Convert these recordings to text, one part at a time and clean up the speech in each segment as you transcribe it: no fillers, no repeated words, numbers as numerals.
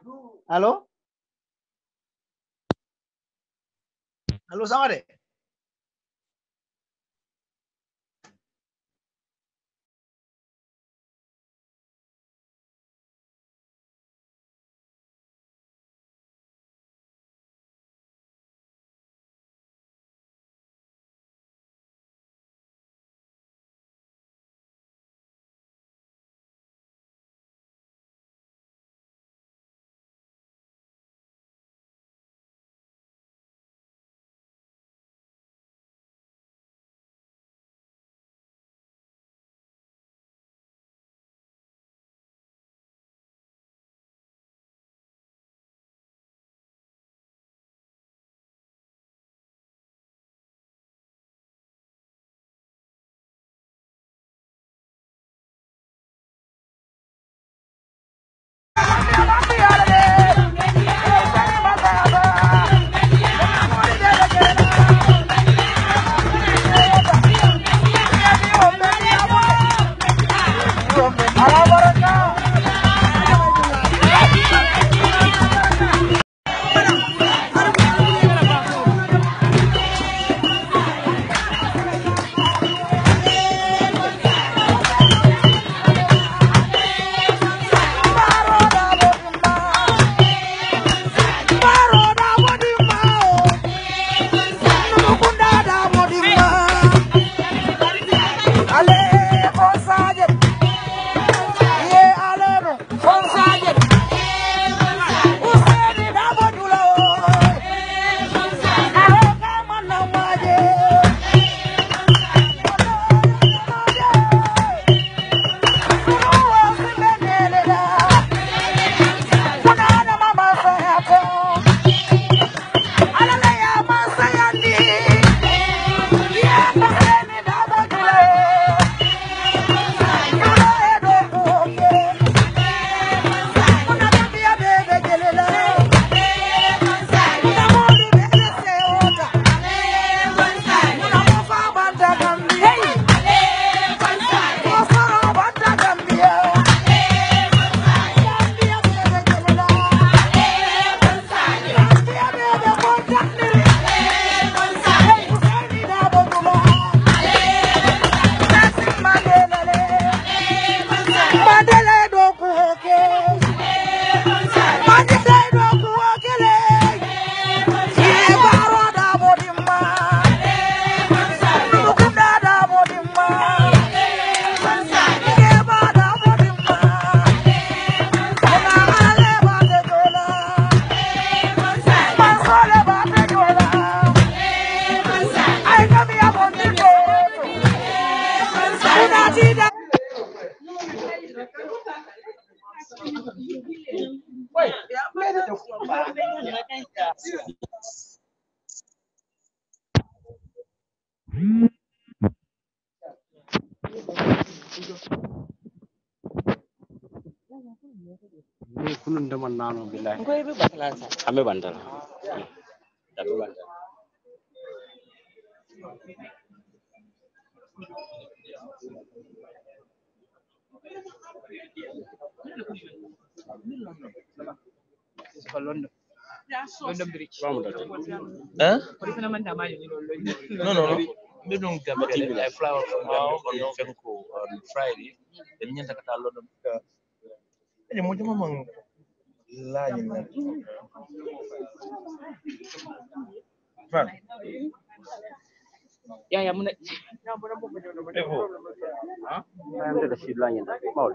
Halo? Halo, sama deh. Kunun teman nano billahi. Ko ibe batalansa. Ame bandala. Tapi bandala. London. London Bridge. Kamu dah. Huh? Kau pernah mana mana ni London? No. We don't get I fly out from Gambia on Femco on Friday. Then you take a London. Any more mamang lying there. Fran. Ya muna. Saya ada sidlanya. Mau.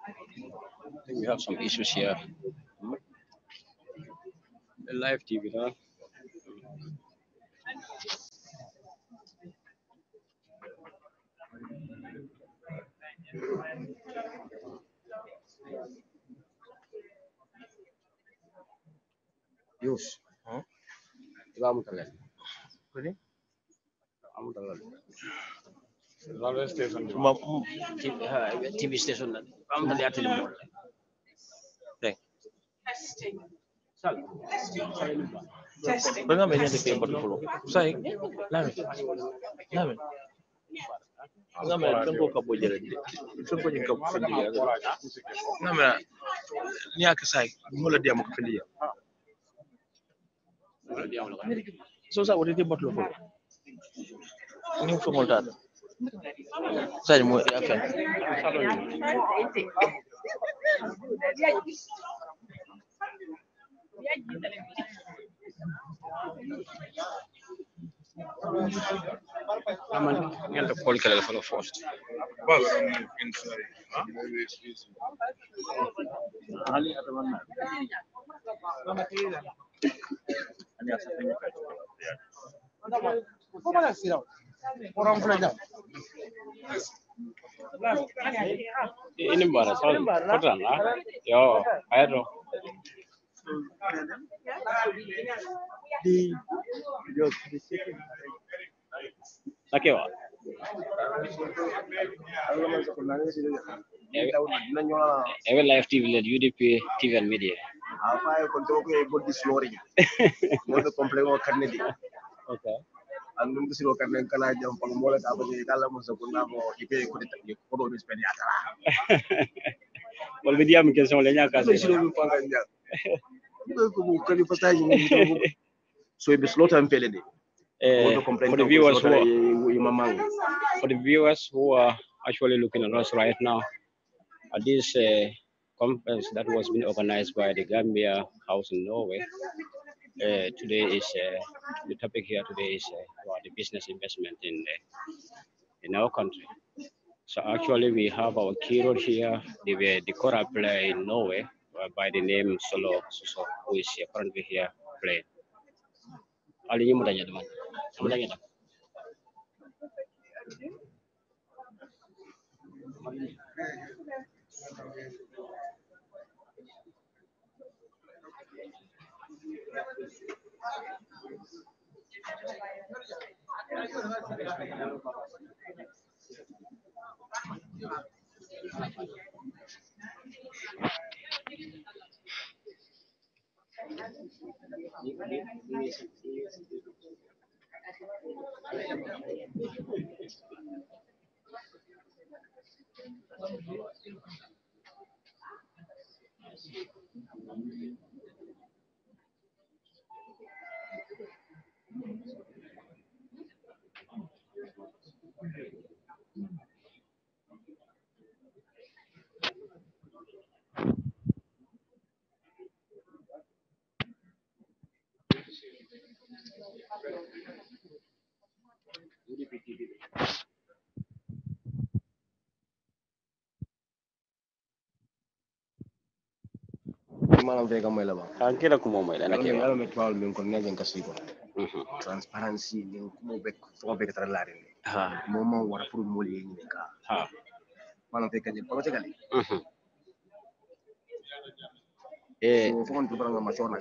I think we have some issues here. The live TV, huh? Yus, kamu terlihat. Really? Kamu terlihat. TV station na am na liati mo teng Banga may niya kay bottle fulo. Say, lamin. Banga may tango ka bo jere jere. Tango ni ka fendi ya. Ngamra niya ka say, mo la diam ko fendi ya. So sa wote bottle fulo. Ni ko mo dada. Say mo ya kan. aman ngel ko kala fa first Ali ataman na. Ani asa penye ka. ini bara so kotan la yo ayro Sakewa. Ewe live TV led UDP TV&MEDIA. Apa ko to ko body snoring mo do complément carnet di Okay. andum ko siro carnet kala jam pang mo la ka ba ni kala mo so ko na mo ipe ko de ko do spend ya kala Wal media mi question le nyaka so siro mi panga ndia ko ko ko ni passage mo so be slot am pele de for the viewers who are actually looking at us right now at this conference that was being organized by the Gambia House in Norway. Today is the topic here today is about the business investment in our country. So actually we have our key role here, the choral player in Norway by the name Solo Suso, who is currently here playing. Ali ni mudanya teman. Mudanya. UDP TV. malam fe kam la ba Kan kila kumo mai la ke. yalo me twal min ko negen kasi ko transparency ni ko be ko be tra la re Ha. mo mo wara pour mo le ni ka Ha. malam fe kan ko te kali so fo on to banga ma chona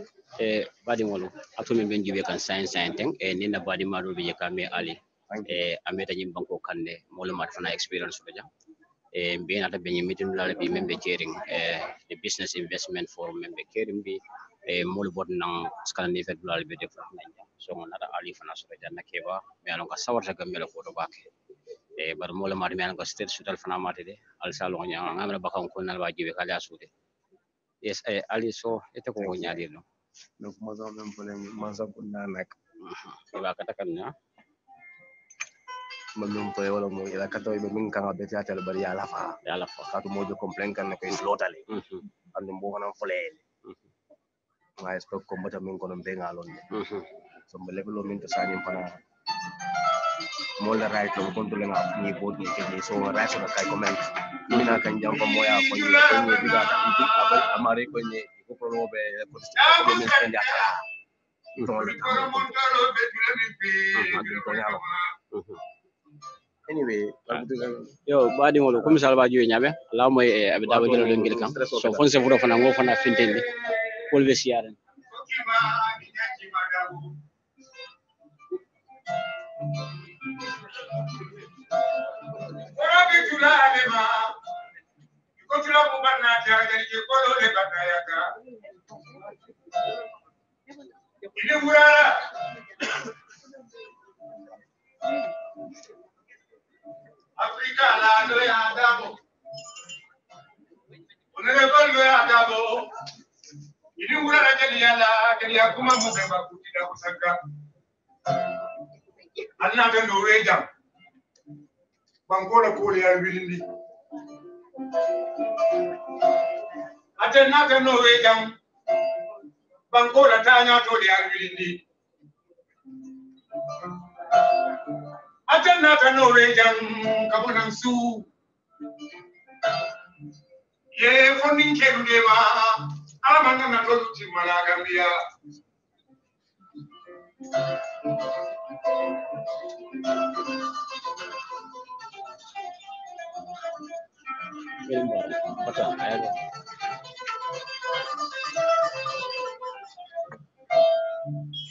Badi molu atumi ben jibe kan science teng nina badi maru be kame ali ameta nyim banko kande molu mat fana experience be jam bien ata be meeting la be membe chairing the business investment forum membe chairing bi molu bot nang skala ni fet la be def nanya so nata ali fana so janna keba me alon ka sawarta gamela ko do bake bar molu mat me alon ka state sutal fana matede al salon nya ngamra bakam ko nal wajibe kala sude yes ali so ete ko nyaadi no donc mo so même pour man sa ko na nak ba kata kan na man dum to wala mo ila kato be min kan be tiatel bari ala fa yalla fo ka to mo jo complain kan ko slotale andum bo kana fole ma expect ko mbata min ko no be ngalon so mo level min to sani pana mo la right ko control nga ni bo ni ke ni so right so kay comment mina kan jam ko moya ko ni biga ta iti abay amare ko ni ko pro be ko min spend ya to la anyway yo badi ngolo comme ça ba jiwe nyabe la moy abi daba delo do ngil kam so fon se fudo fana ngo fana fintende kol be siaren Africa la lo ya dabo. Unele lo ya dabo. Ili ura la jadi ya kuma muzemba kutida kusaka. Anna be no reja. Bangola ko ya wilindi. Ate na be no reja. Bangola tanya to ya wilindi. Ate na be no reja kabuna su. Ye fonin kedu de ma. Amana na to ti malagambia.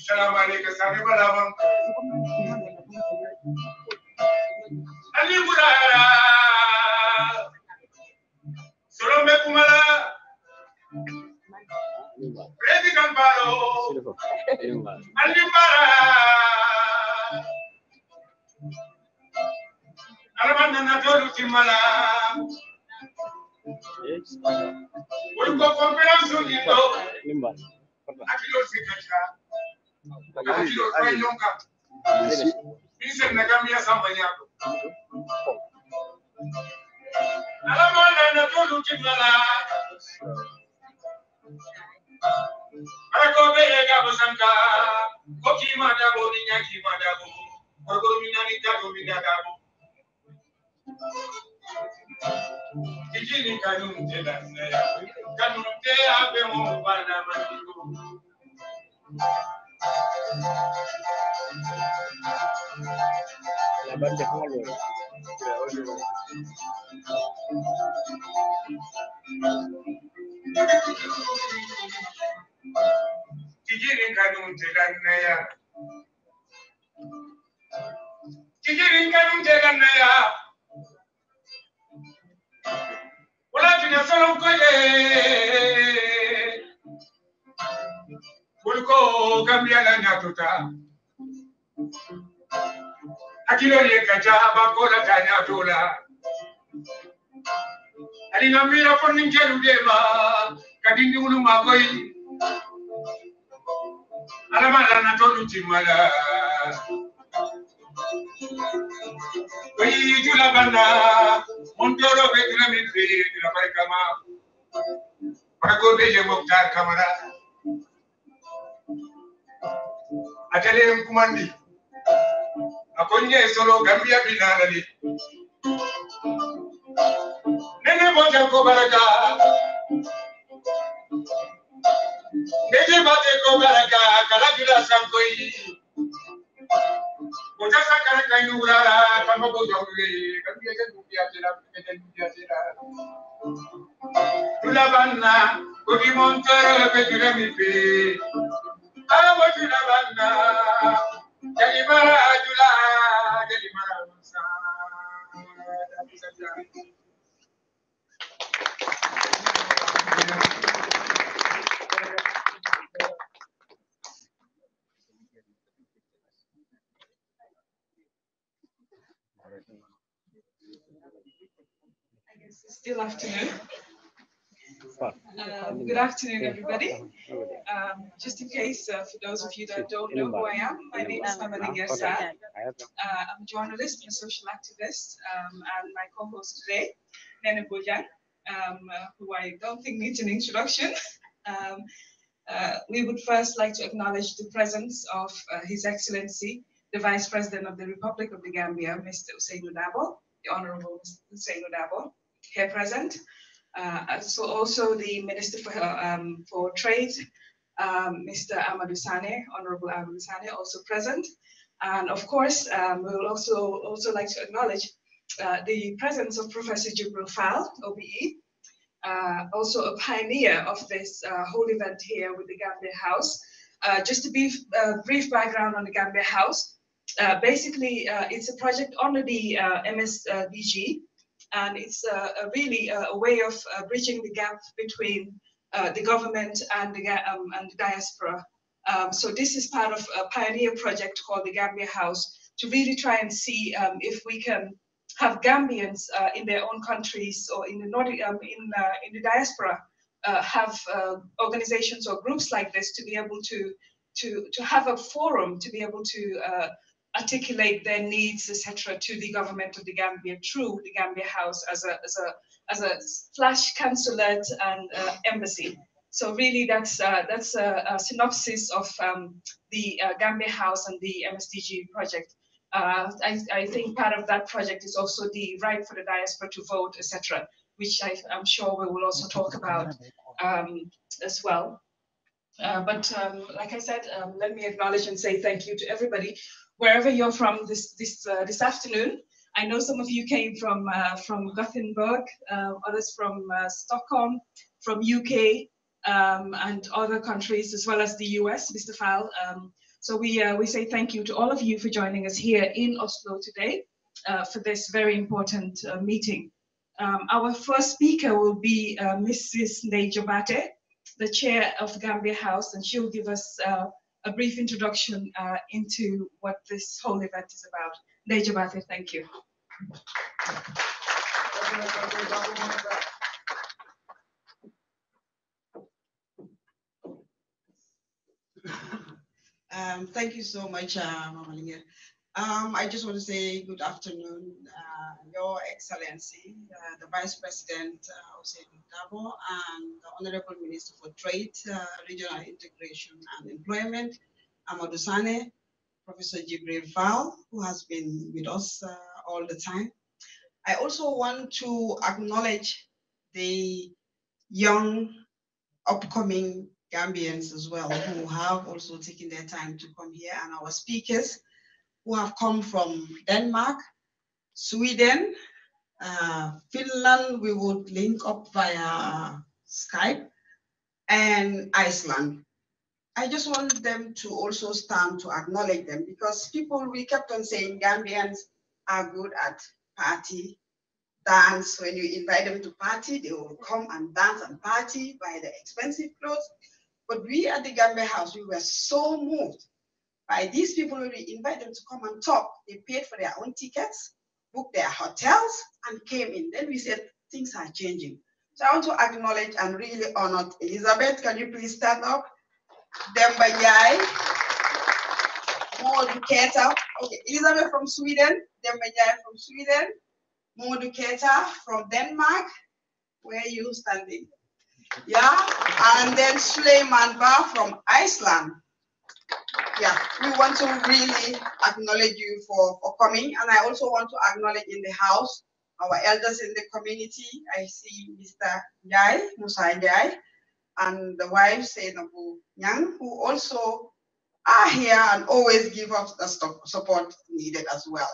Salam alaikum sani balabam. Ali burara. Solombe kumala. President Baro. Ali bara. Alamanda na tolu timala. Ulko conference unito. Akilo sikacha. Akilo fanyonga. Bise nagamia sambanyako. Alamanda na tolu timala. Ako bega bosanga. Koki madabo ni nyaki madabo. Ako minani dabo minadabo. Kijini kanunte la neya. Kanunte abe mo bana mandigo. La banda como lo Kijini kanunte la neya. Kijini kanunte la neya. Wala tina salon koye. Ulko Gambia la nyatuta. Akilo ye kaja bakola tanya tola. Alina mira fonin kedu dema. Kadindi ulu makoi. Alamala na tolu timala. Oyi jula banda. Montoro betuna mitri jula parikama. Parago beje Mokhtar Kamara. Atele kumandi. Akonye solo Gambia binalali. Nene moja ko baraka. Nene bate ko baraka. Kalajula sankoi. Moja sakara kainura. Kama boja ule. Gambia jendubia jera. Jendubia jera. Jula banda. Kogi montoro betuna mitri. Amo jula banda. Jadi mara jula, jadi mara musa. I guess it's still afternoon. Good afternoon, everybody. Just in case, for those of you that don't know who I am, my name is Mamadi Gersa. I'm a journalist and a social activist, and my co-host today, Nene Bojan, who I don't think needs an introduction. We would first like to acknowledge the presence of His Excellency, the Vice President of the Republic of the Gambia, Mr. Usainu Dabo, the Honorable Mr. Usainu Dabo, here present. So also the Minister for Trade, Mr. Amadou Sane, Honorable Amadou Sane, also present. And of course, we will also like to acknowledge the presence of Professor Jibril Fall, OBE, also a pioneer of this whole event here with the Gambia House. Just a brief background on the Gambia House. Basically, it's a project under the MSDG, and it's really a way of bridging the gap between the government and the diaspora. So this is part of a pioneer project called the Gambia House to really try and see if we can have Gambians in their own countries or in the Nordic, in the diaspora, have organizations or groups like this to be able to have a forum to be able to articulate their needs, etc., to the government of the Gambia through the Gambia House as a flash consulate and embassy. So really, that's a synopsis of the Gambia House and the MSDG project. I think part of that project is also the right for the diaspora to vote, etc., which I'm sure we will also talk about as well. But like I said, let me acknowledge and say thank you to everybody, wherever you're from this afternoon. I know some of you came from Gothenburg, others from Stockholm, from UK, and other countries, as well as the US, Mr. Fal. So we say thank you to all of you for joining us here in Oslo today for this very important meeting. Our first speaker will be Mrs. Nejabate, the chair of Gambia House, and she'll give us a brief introduction into what this whole event is about. Nejabate, thank you. Thank you so much, Mama Linga. I just want to say good afternoon, Your Excellency, the Vice President, Hussein Dabo, and the Honorable Minister for Trade, Regional Integration and Employment, Amadou Sane, Professor Jibril Val, who has been with us all the time. I also want to acknowledge the young, upcoming Gambians as well, who have also taken their time to come here, and our speakers who have come from Denmark, Sweden, Finland. We would link up via Skype, and Iceland. I just want them to also stand to acknowledge them, because we kept on saying Gambians are good at party, dance. When you invite them to party, they will come and dance and party, buy the expensive clothes. But we at the Gambia House, we were so moved by these people. When we invite them to come and talk, they paid for their own tickets, booked their hotels, and came in. Then we said, things are changing. So I want to acknowledge and really honor Elizabeth. Can you please stand up? Demba Yai, Modu Keta. Okay, Elizabeth from Sweden, Demba Yai from Sweden, Modu Keta from Denmark. Where are you standing? Yeah, and then Suleiman Ba from Iceland. Yeah, we want to really acknowledge you for coming. And I also want to acknowledge in the house, our elders in the community. I see Mr. Jai, Musa Jai, and the wife, Senabu Nyang, who also are here and always give us the support needed as well.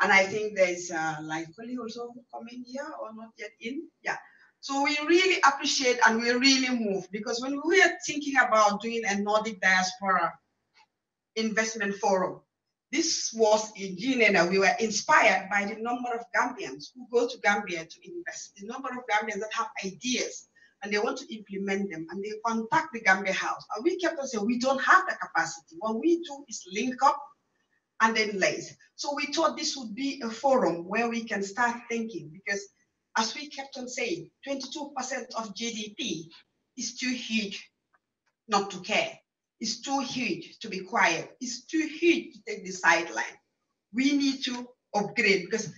And I think there's likely also coming here or not yet in. Yeah. So we really appreciate and we really move, because when we were thinking about doing a Nordic Diaspora Investment Forum, this was in Geneva. We were inspired by the number of Gambians who go to Gambia to invest, the number of Gambians that have ideas and they want to implement them, and they contact the Gambia House. And we kept on saying, we don't have the capacity. What we do is link up and then lace. So we thought this would be a forum where we can start thinking, because as we kept on saying, 22% of GDP is too huge not to care. It's too huge to be quiet. It's too huge to take the sideline. We need to upgrade, because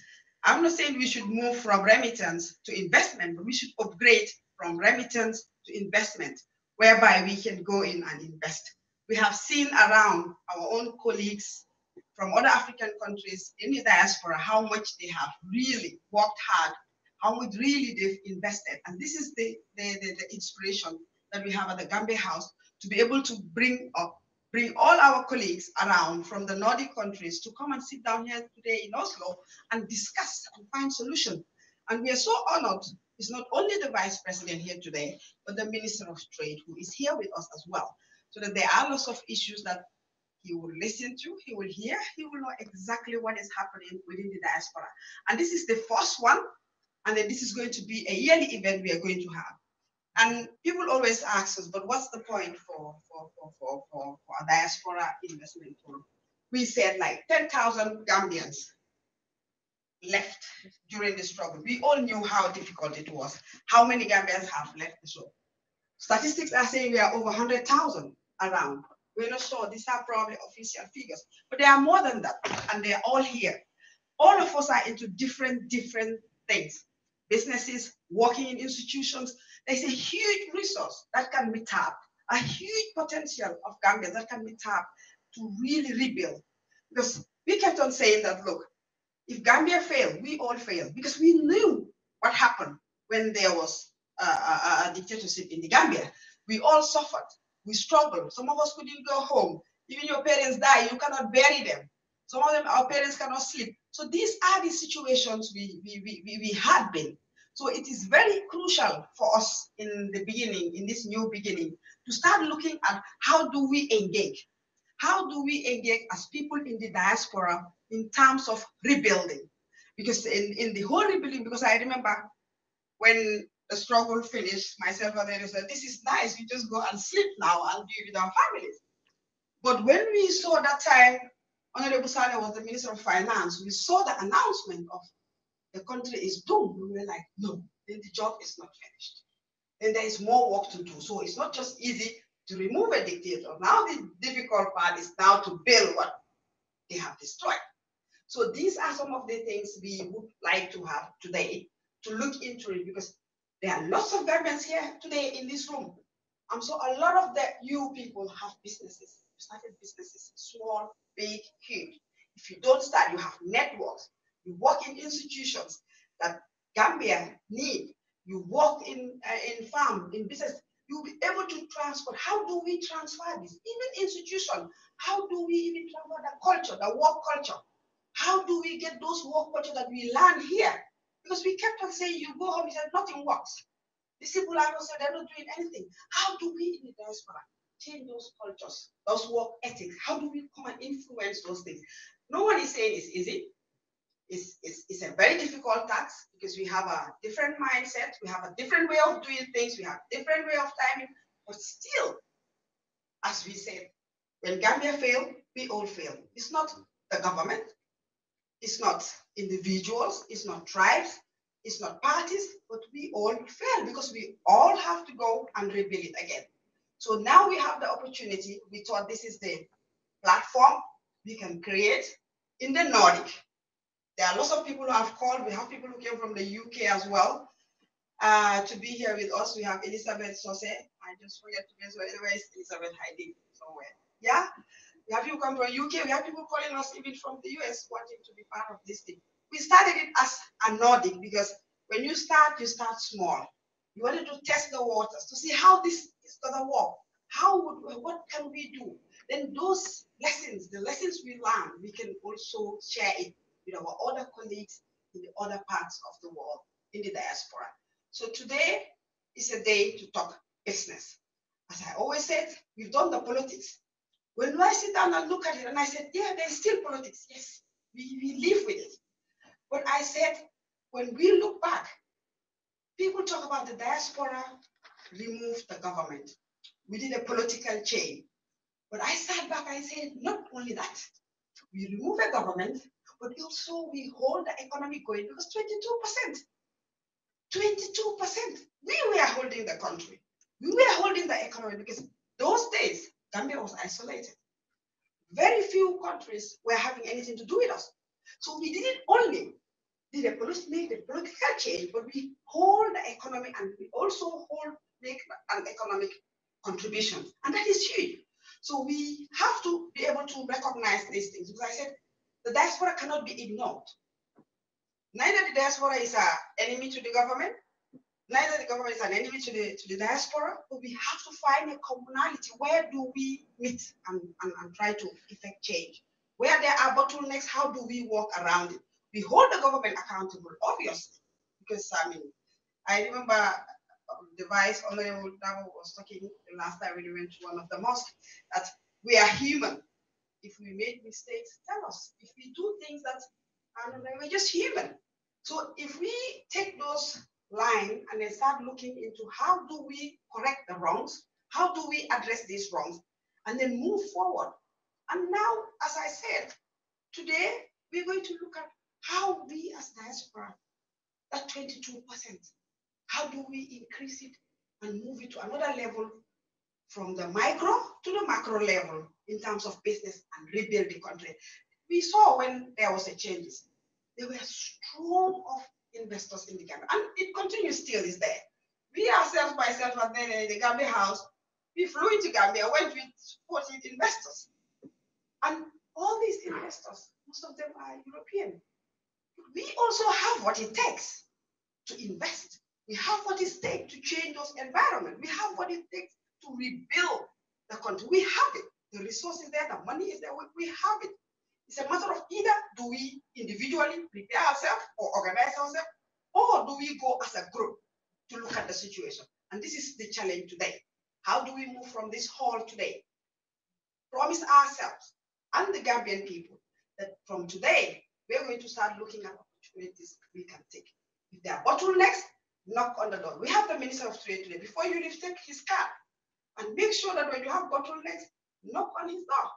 I'm not saying we should move from remittance to investment, but we should upgrade from remittance to investment, whereby we can go in and invest. We have seen around our own colleagues from other African countries in the diaspora how much they have really worked hard, how much really they've invested. And this is the inspiration that we have at the Gambia House, to be able to bring all our colleagues around from the Nordic countries to come and sit down here today in Oslo and discuss and find solutions. And we are so honored. It's not only the Vice President here today, but the Minister of Trade, who is here with us as well. So that there are lots of issues that he will listen to, he will hear, he will know exactly what is happening within the diaspora. And this is the first one, and then this is going to be a yearly event we are going to have. And people always ask us, but what's the point for a diaspora investment forum? We said like 10,000 Gambians left during the struggle. We all knew how difficult it was. How many Gambians have left the show? Statistics are saying we are over 100,000 around. We're not sure. These are probably official figures, but there are more than that, and they're all here. All of us are into different things. Businesses, working in institutions. There's a huge resource that can be tapped, a huge potential of Gambia that can be tapped to really rebuild. Because we kept on saying that, look, if Gambia failed, we all failed, because we knew what happened when there was a dictatorship in the Gambia. We all suffered, we struggled. Some of us couldn't go home. Even your parents die, you cannot bury them. Some of them, our parents cannot sleep. So these are the situations we had been. So it is very crucial for us in the beginning, in this new beginning, to start looking at how do we engage? How do we engage as people in the diaspora in terms of rebuilding? Because in the whole rebuilding, because I remember when the struggle finished, myself and others said, this is nice, we just go and sleep now and be with our families. But when we saw that time, Honorable Sane was the Minister of Finance, we saw the announcement of the country is doomed. We were like, no, then the job is not finished. Then there is more work to do. So it's not just easy to remove a dictator. Now the difficult part is now to build what they have destroyed. So these are some of the things we would like to have today, to look into it, because there are lots of Gambians here today in this room. And so a lot of you people have businesses. You started businesses, small, big, huge. If you don't start, you have networks. You work in institutions that Gambia need. You work in farm, in business. You'll be able to transfer. How do we transfer this? Even institution, how do we even transfer the culture, the work culture? How do we get those work culture that we learn here? Because we kept on saying, you go home, you said nothing works. These people are also, they're not doing anything. How do we in the diaspora change those cultures, those work ethics? How do we come and influence those things? No one is saying it's easy. It's a very difficult task, because we have a different mindset, we have a different way of doing things, we have a different way of timing, but still, as we said, when Gambia failed, we all failed. It's not the government, it's not individuals, it's not tribes, it's not parties, but we all fail, because we all have to go and rebuild it again. So now we have the opportunity. We thought this is the platform we can create in the Nordic. There are lots of people who have called. We have people who came from the UK as well to be here with us. We have Elizabeth Sose. I just forget to mention, where is Elizabeth hiding somewhere? Yeah, we have people come from UK. We have people calling us even from the US wanting to be part of this thing. We started it as a Nordic, because when you start small. You wanted to test the waters to see how this is gonna work. What can we do? Then those lessons, the lessons we learn, we can also share it with our other colleagues in the other parts of the world, in the diaspora. So today is a day to talk business. As I always said, we've done the politics. When I sit down and look at it, and I said, yeah, there's still politics. Yes, we live with it. But I said, when we look back, people talk about the diaspora removed the government. We did a political change. But I sat back and said, not only that, we remove the government, but also we hold the economy going, because 22%, we were holding the country. We were holding the economy, because those days, Gambia was isolated. Very few countries were having anything to do with us. So we didn't only make the political change, but we hold the economy, and we also make an economic contribution. And that is huge. So we have to be able to recognize these things. Because I said, the diaspora cannot be ignored. Neither the diaspora is an enemy to the government, neither the government is an enemy to the diaspora, but we have to find a commonality. Where do we meet and try to effect change? Where there are bottlenecks, how do we work around it? We hold the government accountable, obviously, because I remember the Vice Honorable Dabo was talking the last time we went to one of the mosques, that we are human. If we made mistakes, tell us. If we do things that are not right, we're just human. So if we take those lines and then start looking into how do we correct the wrongs, how do we address these wrongs, and then move forward. And now, as I said, today we're going to look at how we as diaspora, that 22%, how do we increase it and move it to another level from the micro to the macro level in terms of business and rebuild the country. We saw when there was a changes, there were strong of investors in the Gambia, and it continues still is there. We ourselves, myself, and then in the Gambia house, we flew into Gambia, went with 14 investors. And all these investors, most of them are European. We also have what it takes to invest. We have what it takes to change those environments. We have what it takes to rebuild the country. We have it. The resources there, the money is there. We have it. It's a matter of either do we individually prepare ourselves or organize ourselves, or do we go as a group to look at the situation? And this is the challenge today. How do we move from this hall today? Promise ourselves and the Gambian people that from today, we're going to start looking at opportunities we can take. If there are bottlenecks, knock on the door. We have the Minister of Trade today. Before you leave, take his card and make sure that when you have bottlenecks, knock on his door.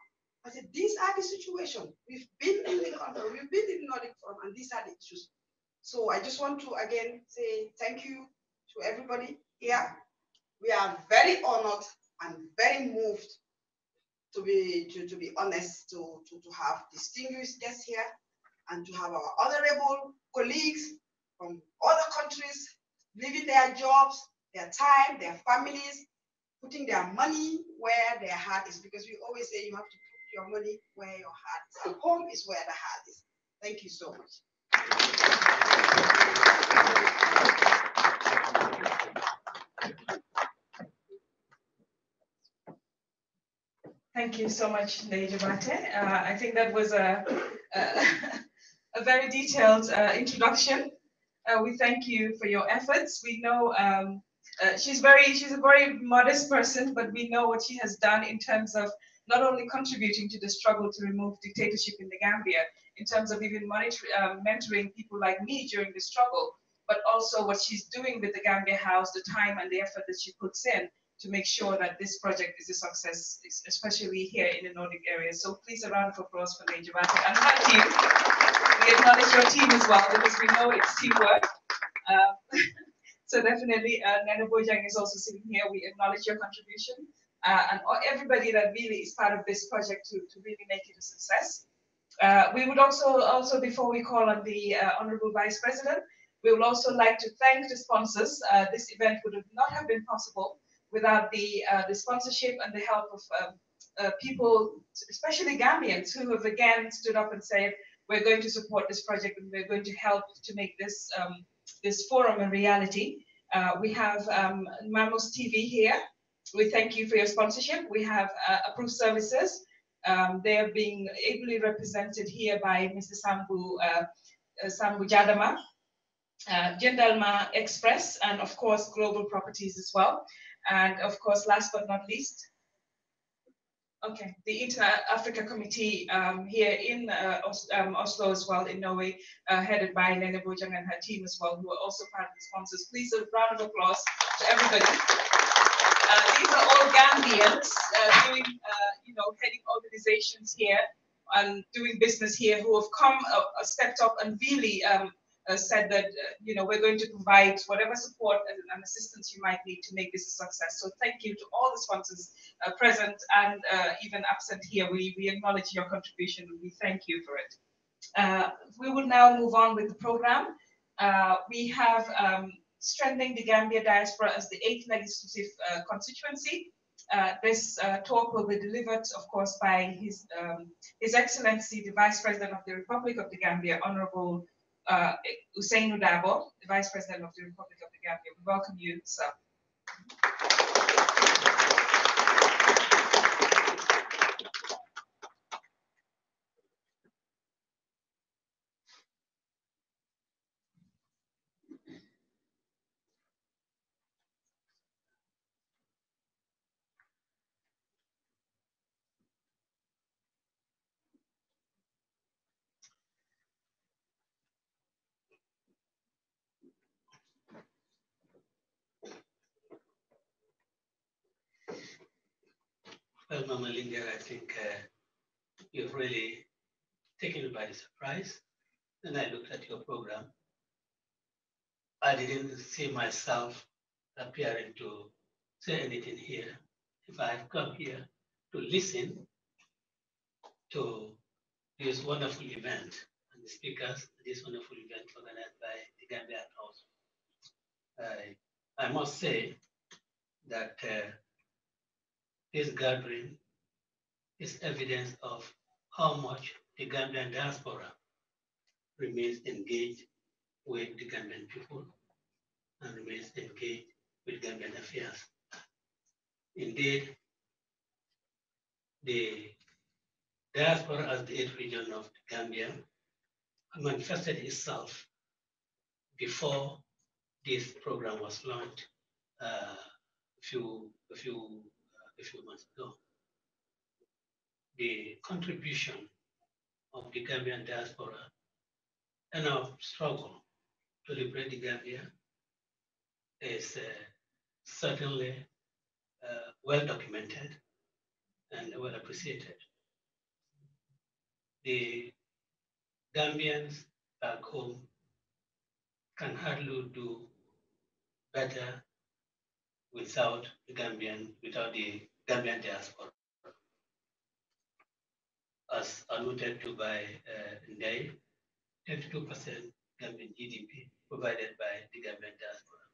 I said, these are the situations. We've been in the country, we've been in the Nordic Forum, and these are the issues. So I just want to again say thank you to everybody here. We are very honored and very moved to be honest, to have distinguished guests here and to have our honorable colleagues from other countries leaving their jobs, their time, their families, putting their money where their heart is, because we always say you have to put your money where your heart is. And home is where the heart is. Thank you so much. Thank you so much, Lady Jabate. I think that was a very detailed introduction. We thank you for your efforts. We know she's a very modest person, but we know what she has done in terms of not only contributing to the struggle to remove dictatorship in the Gambia, in terms of even mentoring people like me during the struggle, but also what she's doing with the Gambia House, the time and the effort that she puts in to make sure that this project is a success, especially here in the Nordic area. So please a round of applause for Lady Jabate and her team. We acknowledge your team as well, because we know it's teamwork. So definitely, Nana Bojang is also sitting here. We acknowledge your contribution and everybody that really is part of this project to really make it a success. We would also, before we call on the Honorable Vice President, we would also like to thank the sponsors. This event would not have been possible without the sponsorship and the help of people, especially Gambians, who have again stood up and said, we're going to support this project and we're going to help to make this this forum a reality. We have Mamos TV here. We thank you for your sponsorship. We have Approved Services. They are being ably represented here by Mr. Sambu Jadama, Jendalma Express, and of course, Global Properties as well. And of course, last but not least, okay, the Inter-Africa Committee here in Oslo as well, in Norway, headed by Lene Bojang and her team as well, who are also part of the sponsors. Please, a round of applause to everybody. These are all Gambians doing, heading organizations here and doing business here, who have come, stepped up and really said that, we're going to provide whatever support and assistance you might need to make this a success. So thank you to all the sponsors present and even absent here. We acknowledge your contribution and we thank you for it. We will now move on with the program. We have Strengthening the Gambia Diaspora as the 8th legislative constituency. This talk will be delivered, of course, by His Excellency, the Vice President of the Republic of the Gambia, Honorable Ousseynou Dabo, the Vice President of the Republic of the Gambia. We welcome you, sir. being there, I think you've really taken me by surprise. And I looked at your program. I didn't see myself appearing to say anything here. If I have come here to listen to this wonderful event and the speakers, this wonderful event organized by the Gambia House, I must say that this gathering is evidence of how much the Gambian diaspora remains engaged with the Gambian people and remains engaged with Gambian affairs. Indeed, the diaspora as the eighth region of the Gambia manifested itself before this program was launched a few months ago. The contribution of the Gambian diaspora and our struggle to liberate the Gambia is certainly well documented and well appreciated. The Gambians back home can hardly do better without the Gambian diaspora. As alluded to by Ndai, 32% Gambian GDP provided by the Gambian diaspora.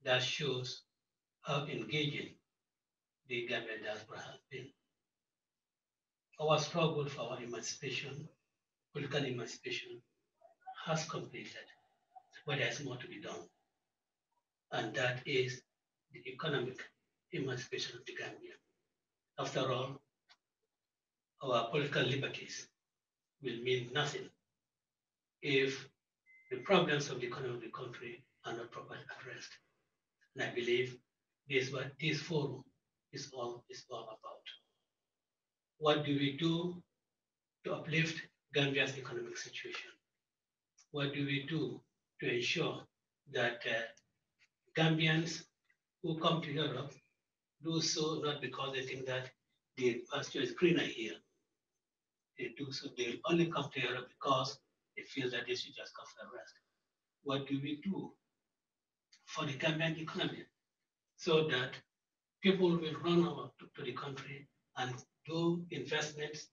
That shows how engaging the Gambian diaspora has been. Our struggle for our emancipation, political emancipation, has completed, but there's more to be done. And that is the economic emancipation of the Gambia. After all, our political liberties will mean nothing if the problems of the economy of the country are not properly addressed. And I believe this is what this forum is all about. What do we do to uplift Gambia's economic situation? What do we do to ensure that Gambians who come to Europe do so not because they think that the pasture is greener here. They do so, they'll only come to Europe because they feel that they should just come for a rest. What do we do for the Gambian economy so that people will run over to the country and do investments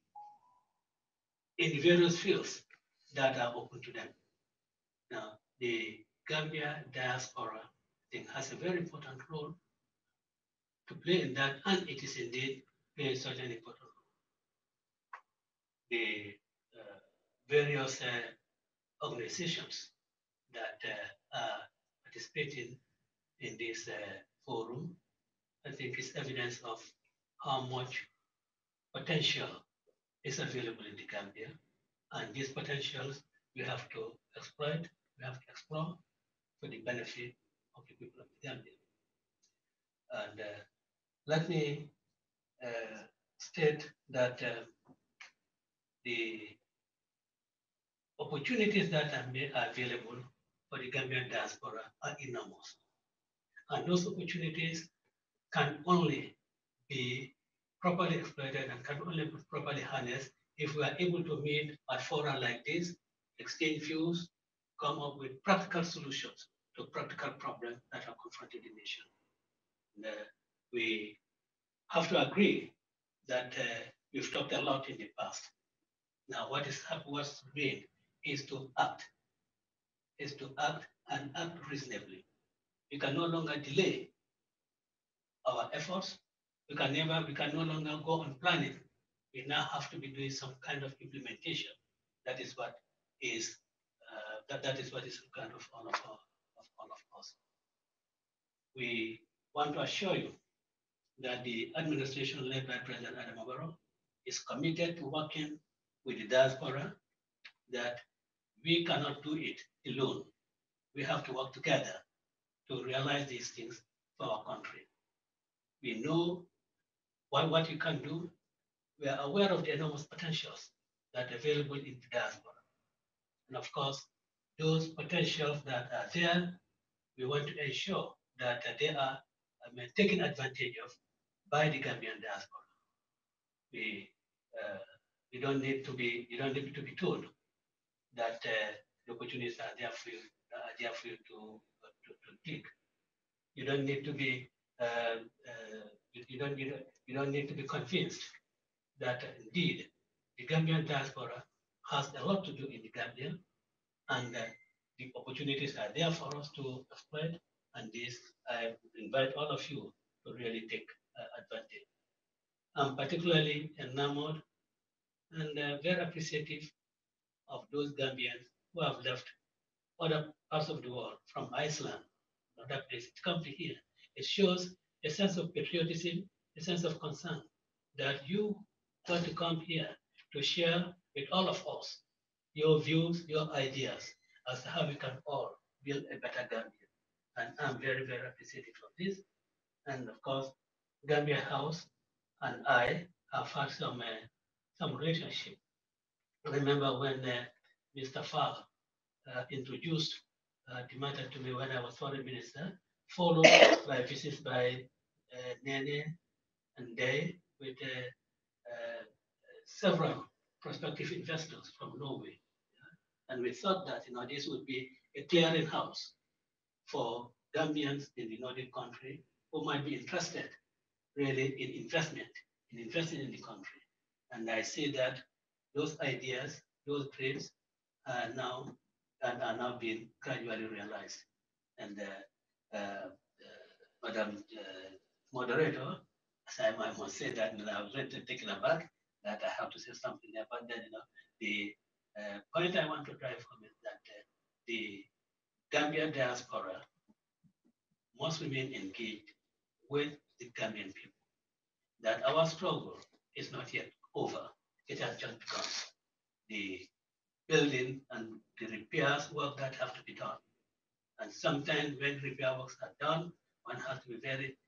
in various fields that are open to them? Now, the Gambia diaspora, I think, has a very important role to play in that, and it is indeed playing such an important role. The various organizations that are participating in this forum, I think, is evidence of how much potential is available in the Gambia, and these potentials we have to exploit, we have to explore for the benefit of the people of the Gambia. And let me state that the opportunities that are available for the Gambian diaspora are enormous. And those opportunities can only be properly exploited and can only be properly harnessed if we are able to meet at fora like this, exchange views, come up with practical solutions to practical problems that are confronting the nation. And, we have to agree that we've talked a lot in the past. Now, what's remained is to act and act reasonably. We can no longer delay our efforts. We can no longer go on planning. We now have to be doing some kind of implementation. That is what is that is what is required of all of us. We want to assure you that the administration led by President Adam Barrow is committed to working with the diaspora, that we cannot do it alone. We have to work together to realize these things for our country. We know what you can do. We are aware of the enormous potentials that are available in the diaspora. And of course, those potentials that are there, we want to ensure that they are taken advantage of by the Gambian diaspora. you don't need to be told that the opportunities are there for you to click. You don't need to be you don't need to be convinced that indeed the Gambian diaspora has a lot to do in the Gambia, and the opportunities are there for us to exploit. And this, I invite all of you to really take advantage. I'm particularly enamored and very appreciative of those Gambians who have left other parts of the world, from Iceland, other places, to come to here. It shows a sense of patriotism, a sense of concern that you want to come here to share with all of us your views, your ideas as to how we can all build a better Gambia. And I'm very, very appreciative of this. And of course, Gambia House and I have had some relationship. I remember when Mr. Farr introduced the matter to me when I was foreign minister, followed by visits by Nene and Day with several prospective investors from Norway. And we thought that this would be a clearing house for Gambians in the Nordic country who might be interested really in investing in the country. And I see that those ideas, those dreams are now being gradually realized. And Madam Moderator, as I must say that I was really taken aback that I have to say something there, but then the point I want to drive home is that the Gambia diaspora must remain engaged with the Gambian people. That our struggle is not yet over. It has just begun. The building and the repairs work that have to be done. And sometimes when repair works are done, one has to be very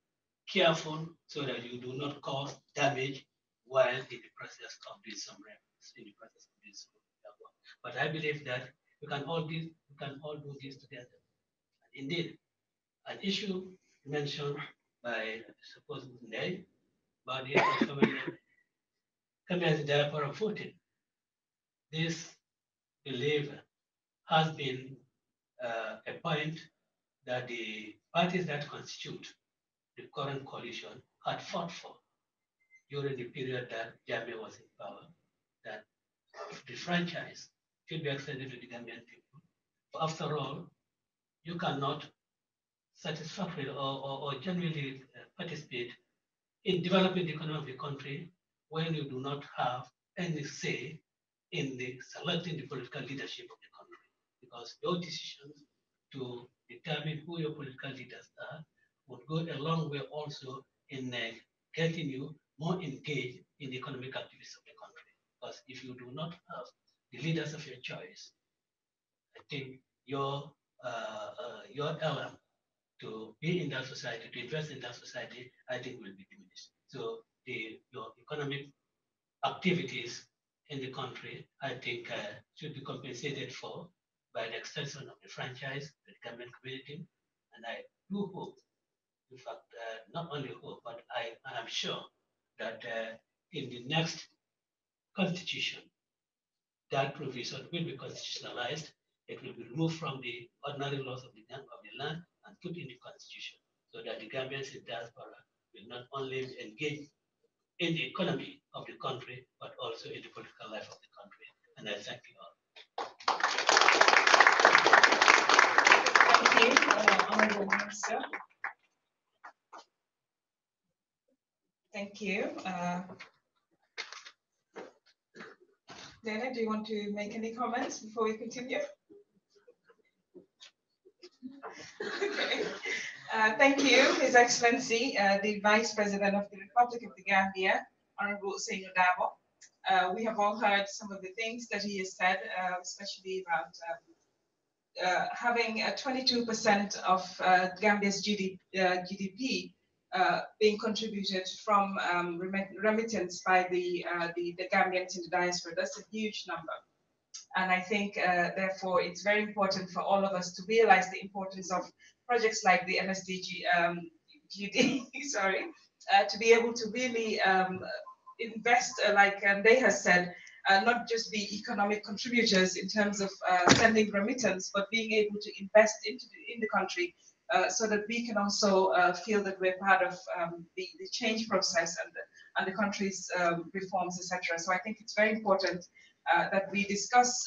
careful so that you do not cause damage while in the process of doing some repairs, But I believe that we can all do this together. And indeed, an issue mentioned by supposed Nday about the issue of coming as a diaspora voting. This belief has been a point that the parties that constitute the current coalition had fought for during the period that Gambia was in power, that the franchise should be extended to the Gambian people. After all, you cannot satisfactorily or genuinely participate in developing the economy of the country when you do not have any say in selecting the political leadership of the country. Because your decisions to determine who your political leaders are would go a long way also in getting you more engaged in the economic activities of the country. Because if you do not have the leaders of your choice, I think your element to be in that society, to invest in that society, I think will be diminished. So your economic activities in the country, I think should be compensated for by the extension of the franchise to the Gambian community. And I do hope, in fact, not only hope, but I am sure that in the next constitution, that provision will be constitutionalized. It will be removed from the ordinary laws of the land and put in the constitution, so that the Gambians in diaspora will not only engage in the economy of the country, but also in the political life of the country. And I thank you all. Thank you, Honorable Minister. Thank you. Dana, do you want to make any comments before we continue? Okay. Thank you, His Excellency, the Vice President of the Republic of the Gambia, Honorable Usainu Dabo. We have all heard some of the things that he has said, especially about having 22% of Gambia's GDP being contributed from remittance by the Gambians in the diaspora. That's a huge number. And I think, therefore, it's very important for all of us to realize the importance of projects like the MSDG, to be able to really invest, like they has said, not just be economic contributors in terms of sending remittance, but being able to invest in the country so that we can also feel that we're part of the change process and the country's reforms, etc. So I think it's very important that we discuss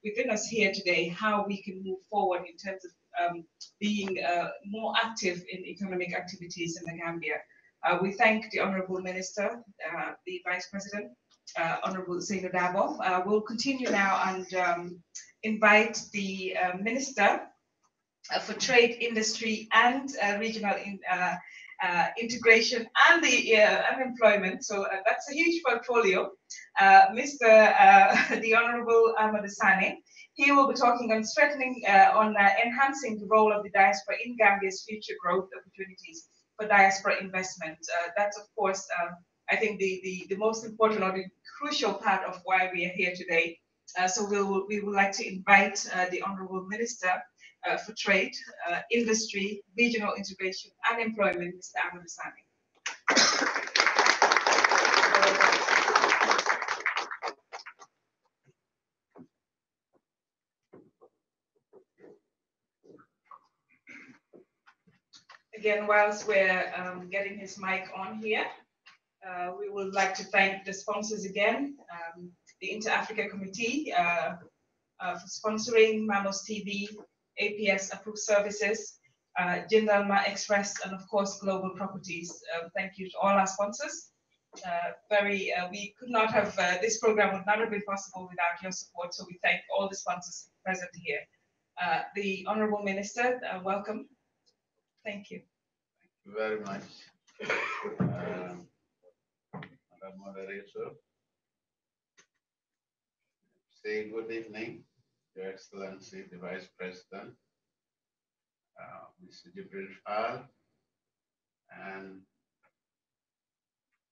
within us here today how we can move forward in terms of being more active in economic activities in the Gambia. We thank the Honorable Minister, the Vice President, Honorable Seydou Dabo. We'll continue now and invite the Minister for Trade, Industry and Regional Integration and the Unemployment. So that's a huge portfolio. The Honorable Ahmad Sane. He will be talking on strengthening, enhancing the role of the diaspora in Gambia's future growth opportunities for diaspora investment. That's, of course, I think the most important or the crucial part of why we are here today. So we would like to invite the Honorable Minister for Trade, Industry, Regional Integration and Employment, Mr. Ahmad Sane. Again, whilst we're getting his mic on here, we would like to thank the sponsors again, the Inter-Africa Committee for sponsoring Mamos TV, APS Approved Services, Jindalma Express, and of course, Global Properties. Thank you to all our sponsors. We could not have, this program would not have been possible without your support, so we thank all the sponsors present here. The Honorable Minister, welcome. Thank you. Thank you very much, Madam Moderator. Say good evening, Your Excellency, the Vice President, Mr. Jibril Fall, and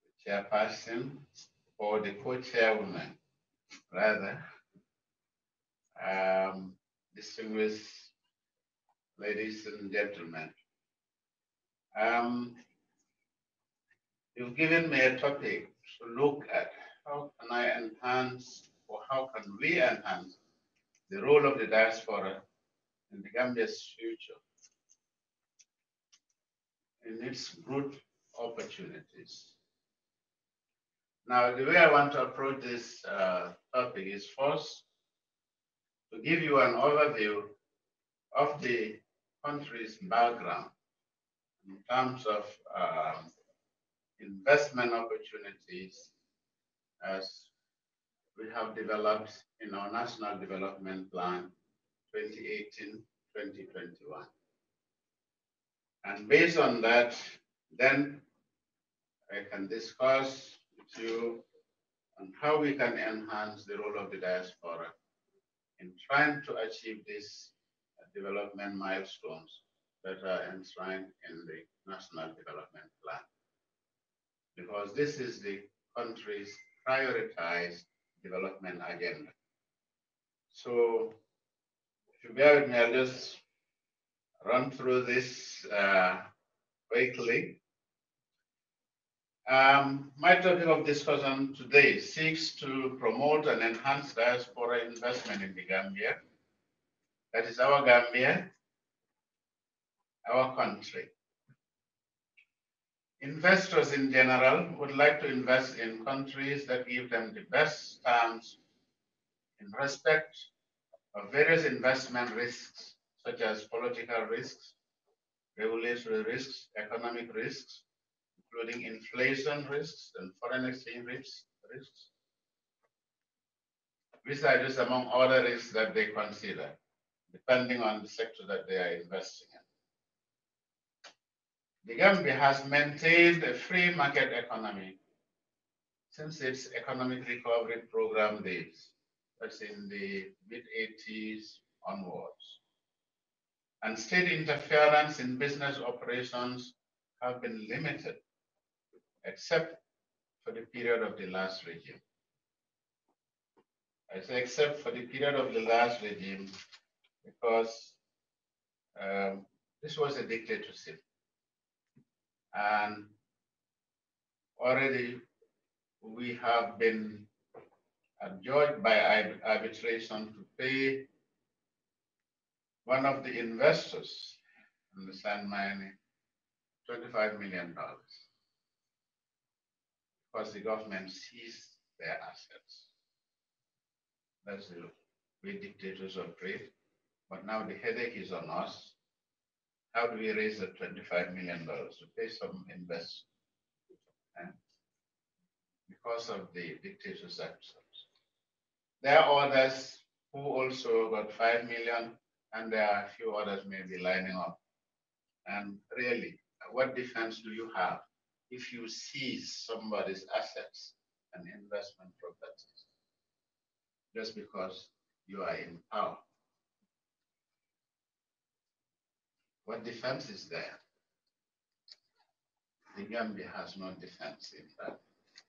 the Chairperson, or the Co-Chairwoman, rather, distinguished ladies and gentlemen. You've given me a topic to look at. How can I enhance, or how can we enhance the role of the diaspora in the Gambia's future in its good opportunities? Now, the way I want to approach this topic is first to give you an overview of the country's background in terms of investment opportunities as we have developed in our National Development Plan 2018-2021. And based on that, then I can discuss with you on how we can enhance the role of the diaspora in trying to achieve these development milestones that are enshrined in the National Development Plan. Because this is the country's prioritized development agenda. So if you bear with me, I'll just run through this quickly. My topic of discussion today seeks to promote and enhance diaspora investment in the Gambia. That is our Gambia, our country. Investors in general would like to invest in countries that give them the best terms in respect of various investment risks, such as political risks, regulatory risks, economic risks, including inflation risks and foreign exchange risks, which are just among other risks that they consider, depending on the sector that they are investing in. The Gambia has maintained a free market economy since its economic recovery program days, that's in the mid-80s onwards. And state interference in business operations have been limited, except for the period of the last regime. I say except for the period of the last regime because this was a dictatorship. And already we have been adjudged by arbitration to pay one of the investors in the sand mining $25 million because the government seized their assets. That's the way dictators operate. But now the headache is on us. How do we raise the $25 million to pay some investors? And because of the dictator's actions. There are others who also got 5 million, and there are a few others maybe lining up. And really, what defense do you have if you seize somebody's assets and investment properties just because you are in power? What defense is there? The Gambia has no defense in that.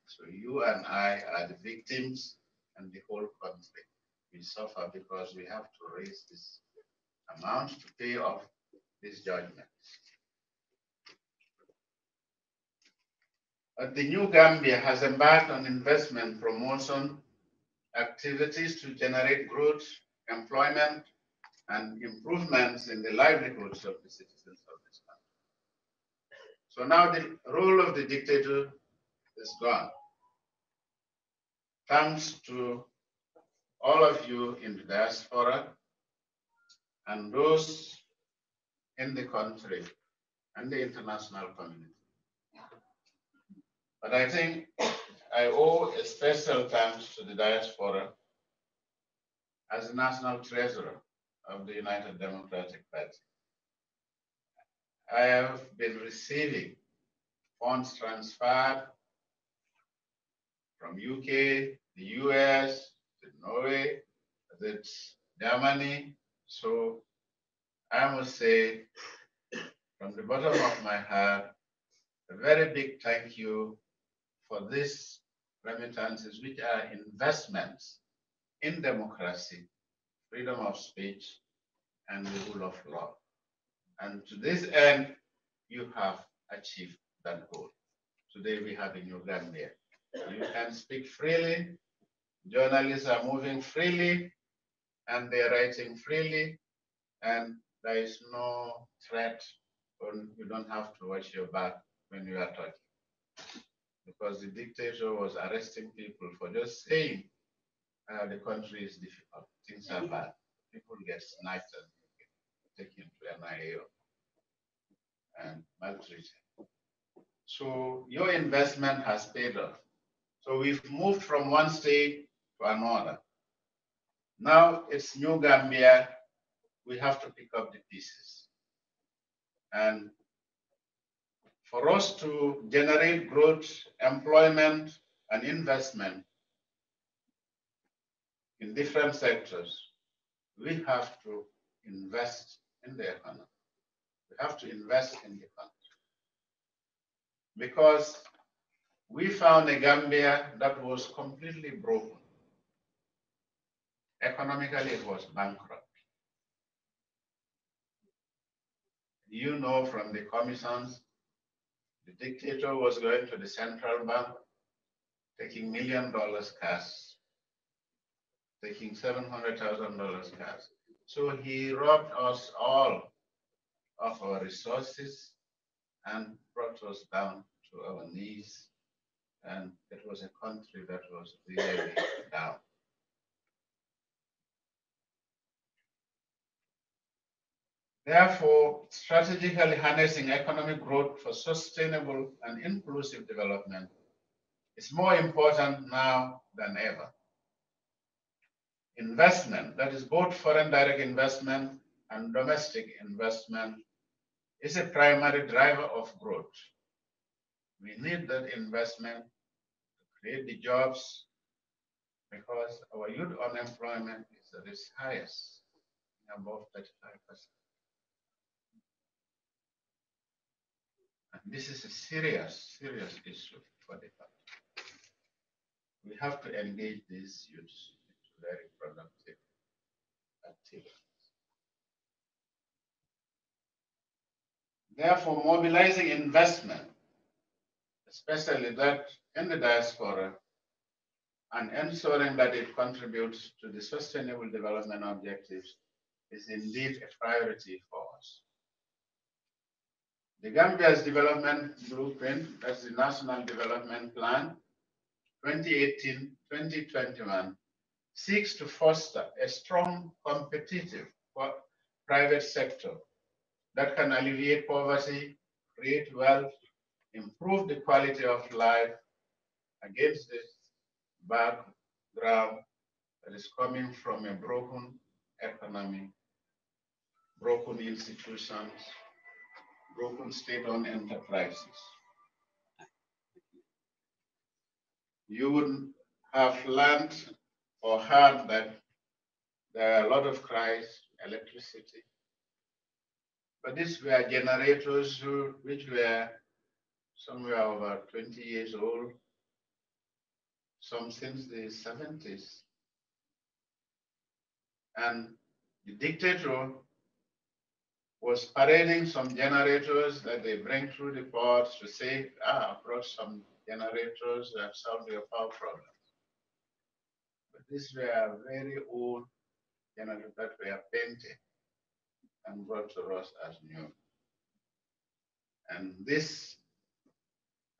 So you and I are the victims, and the whole country will suffer because we have to raise this amount to pay off this judgment. The new Gambia has embarked on investment promotion activities to generate growth, employment, and improvements in the livelihoods of the citizens of this country. So now the role of the dictator is gone. Thanks to all of you in the diaspora and those in the country and the international community. But I think I owe a special thanks to the diaspora as the national treasurer of the United Democratic Party. I have been receiving funds transferred from UK, the US, to Norway, that's Germany. So I must say, from the bottom of my heart, a very big thank you for these remittances, which are investments in democracy, freedom of speech, and the rule of law. And to this end, you have achieved that goal. Today we have a new Gambia. You can speak freely, journalists are moving freely, and they're writing freely, and there is no threat, or you don't have to watch your back when you are talking. Because the dictator was arresting people for just saying the country is difficult, things are bad. People get sniped and taken to NIA and maltreated. So your investment has paid off. So we've moved from one state to another. Now it's New Gambia. We have to pick up the pieces. And for us to generate growth, employment, and investment in different sectors, we have to invest in the economy. We have to invest in the country. Because we found a Gambia that was completely broken. Economically, it was bankrupt. You know from the commissions, the dictator was going to the central bank, taking $1 million cash, taking $700,000 cash. So he robbed us all of our resources and brought us down to our knees. And it was a country that was really down. Therefore, strategically harnessing economic growth for sustainable and inclusive development is more important now than ever. Investment, that is both foreign direct investment and domestic investment, is a primary driver of growth. We need that investment to create the jobs because our youth unemployment is at its highest, above 35%. And this is a serious, serious issue for the country. We have to engage these youths into very productive activities. Therefore, mobilizing investment, especially that in the diaspora, and ensuring that it contributes to the sustainable development objectives is indeed a priority for us. The Gambia's development blueprint, that's the National Development Plan 2018-2021, seeks to foster a strong, competitive private sector that can alleviate poverty, create wealth, improve the quality of life against this background that is coming from a broken economy, broken institutions, broken state-owned enterprises. You would have learned or heard that there are a lot of cries, electricity, but these were generators which were somewhere over 20 years old, some since the 70s. And the dictator was parading some generators that they bring through the ports to say, I brought some generators that solve your power problems. But these were very old generators that were painted and brought to us as new. And this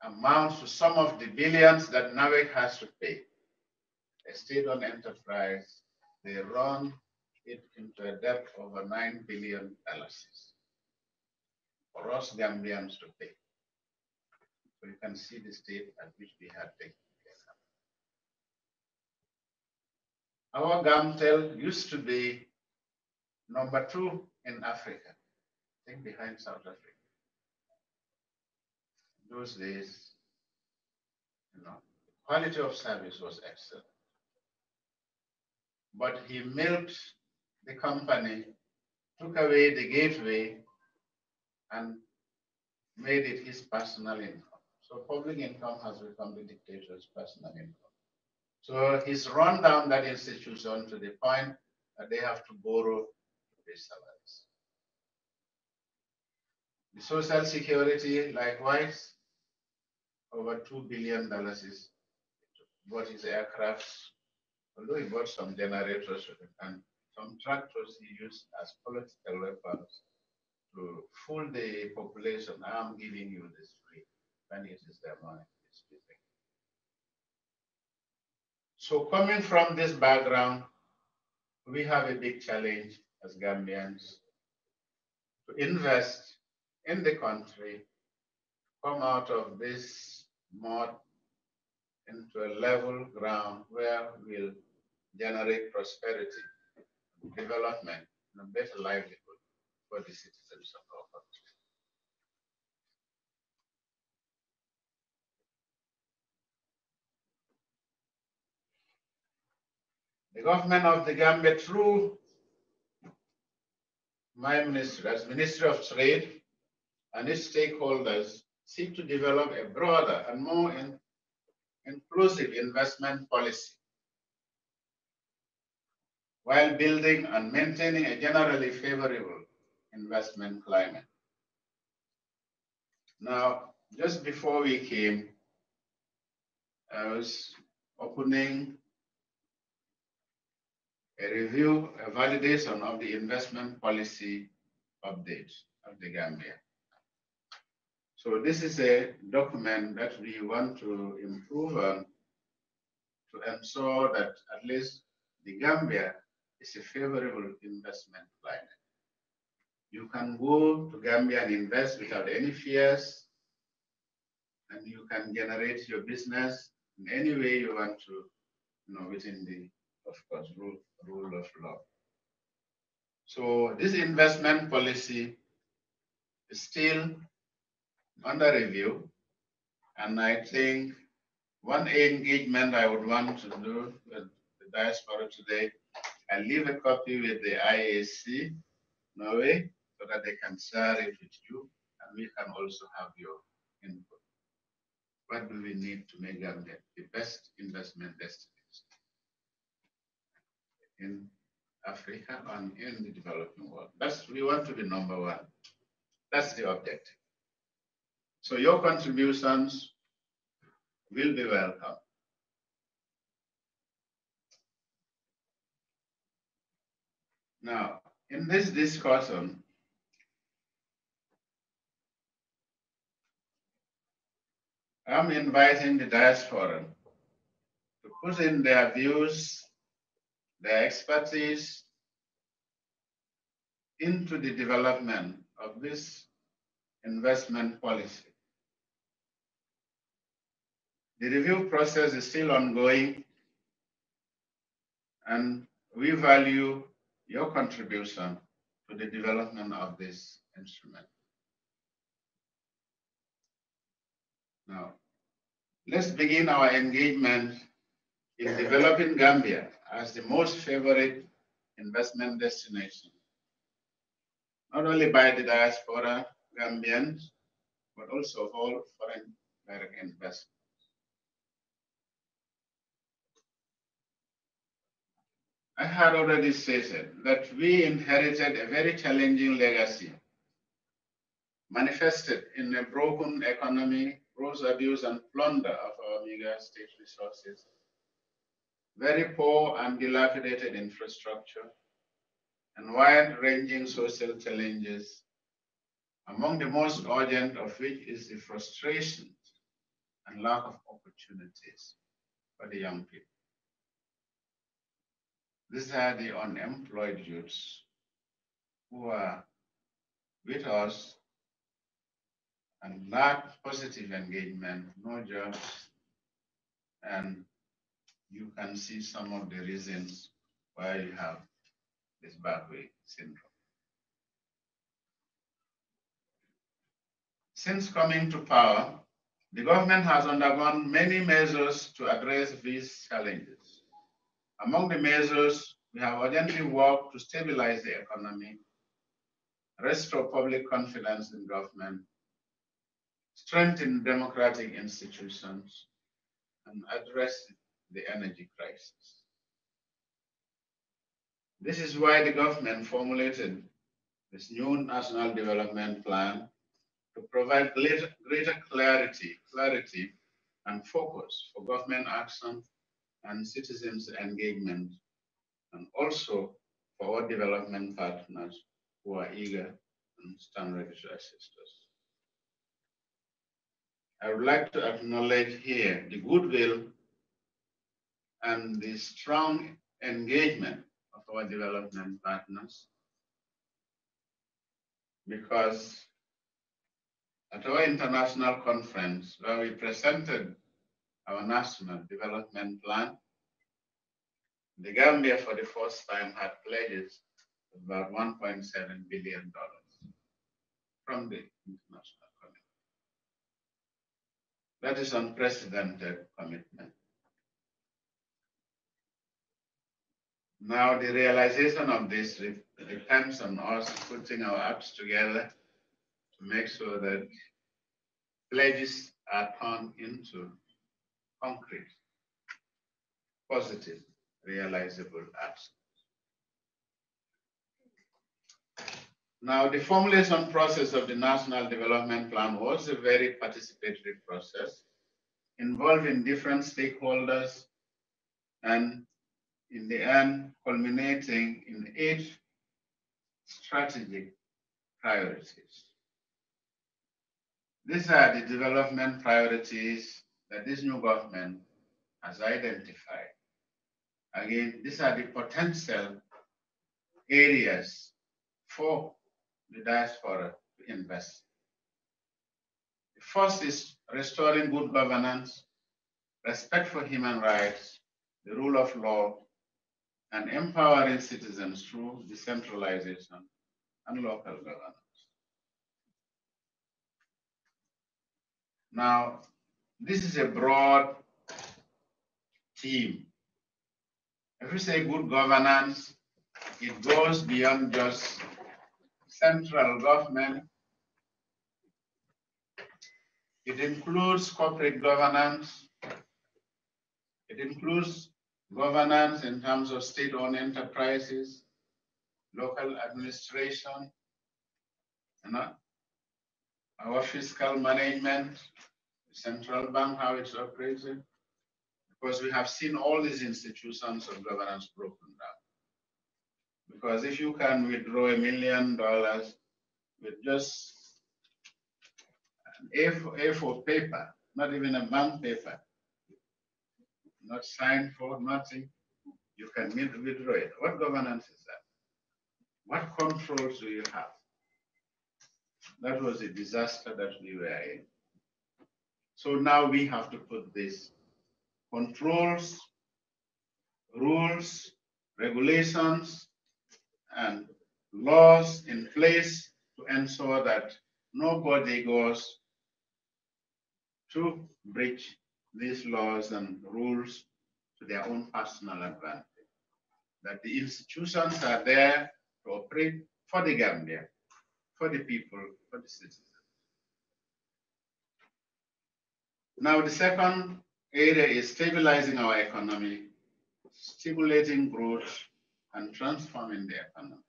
amounts to some of the billions that NAVEC has to pay. A state-owned enterprise, they run it into a debt of over $9 billion for us Gambians to pay. So you can see the state at which we had taken care of. Our Gamtel used to be #2 in Africa, I think behind South Africa. In those days, the quality of service was excellent. But he milked the company, took away the gateway, and made it his personal income. So public income has become the dictator's personal income. So he's run down that institution to the point that they have to borrow to pay salaries. The Social Security, likewise, over $2 billion is bought his aircrafts, although he bought some generators and some tractors he used as political weapons to fool the population. I'm giving you this free, when it is their money. So coming from this background, we have a big challenge as Gambians to invest in the country, come out of this mud into a level ground where we'll generate prosperity, development, and a better livelihood for the citizens of our country. The government of the Gambia, through my ministry, as Ministry of Trade, and its stakeholders, seek to develop a broader and more inclusive investment policy while building and maintaining a generally favorable investment climate. Now, just before we came, I was opening a review, a validation of the investment policy update of the Gambia. So this is a document that we want to improve on to ensure that at least the Gambia is a favorable investment climate. You can go to Gambia and invest without any fears, and you can generate your business in any way you want to, within the, of course, rule of law. So this investment policy is still under review, and I think one engagement I would want to do with the diaspora today, I'll leave a copy with the IAC Norway so that they can share it with you, and we can also have your input. What do we need to make Gambia the best investment destination in Africa and in the developing world? We want to be #1. That's the objective. So your contributions will be welcome. Now, in this discussion, I'm inviting the diaspora to put in their views, their expertise into the development of this investment policy. The review process is still ongoing, and we value your contribution to the development of this instrument. Now, let's begin our engagement in developing Gambia as the most favorite investment destination, not only by the diaspora Gambians, but also all foreign direct investors. I had already stated that we inherited a very challenging legacy, manifested in a broken economy, gross abuse and plunder of our meager state resources, very poor and dilapidated infrastructure, and wide-ranging social challenges, among the most urgent of which is the frustration and lack of opportunities for the young people. These are the unemployed youths who are with us and lack positive engagement, no jobs, and you can see some of the reasons why you have this backway syndrome. Since coming to power, the government has undergone many measures to address these challenges. Among the measures, we have urgently worked to stabilize the economy, restore public confidence in government, strengthen democratic institutions, and address the energy crisis. This is why the government formulated this new national development plan to provide greater clarity and focus for government action and citizens' engagement, and also for our development partners who are eager and stand ready to assist us. I would like to acknowledge here the goodwill and the strong engagement of our development partners, because at our international conference where we presented our national development plan, the Gambia for the first time had pledges of about $1.7 billion from the international community. That is unprecedented commitment. Now the realization of this depends on us putting our acts together to make sure that pledges are turned into concrete, positive, realizable actions. Now, the formulation process of the National Development Plan was a very participatory process involving different stakeholders and in the end culminating in 8 strategic priorities. These are the development priorities that this new government has identified. Again, these are the potential areas for the diaspora to invest. The first is restoring good governance, respect for human rights, the rule of law, and empowering citizens through decentralization and local governance. Now, this is a broad theme. If we say good governance, it goes beyond just central government. It includes corporate governance. It includes governance in terms of state-owned enterprises, local administration, our fiscal management, the central bank, how it's operated, because we have seen all these institutions of governance broken down. Because if you can withdraw $1 million with just an A4 paper, not even a bank paper, not signed for, nothing, you can withdraw it. What governance is that? What controls do you have? That was a disaster that we were in. So now we have to put these controls, rules, regulations, and laws in place to ensure that nobody goes to breach these laws and rules to their own personal advantage. That the institutions are there to operate for the Gambia, for the people, for the citizens. Now, the second area is stabilizing our economy, stimulating growth, and transforming the economy.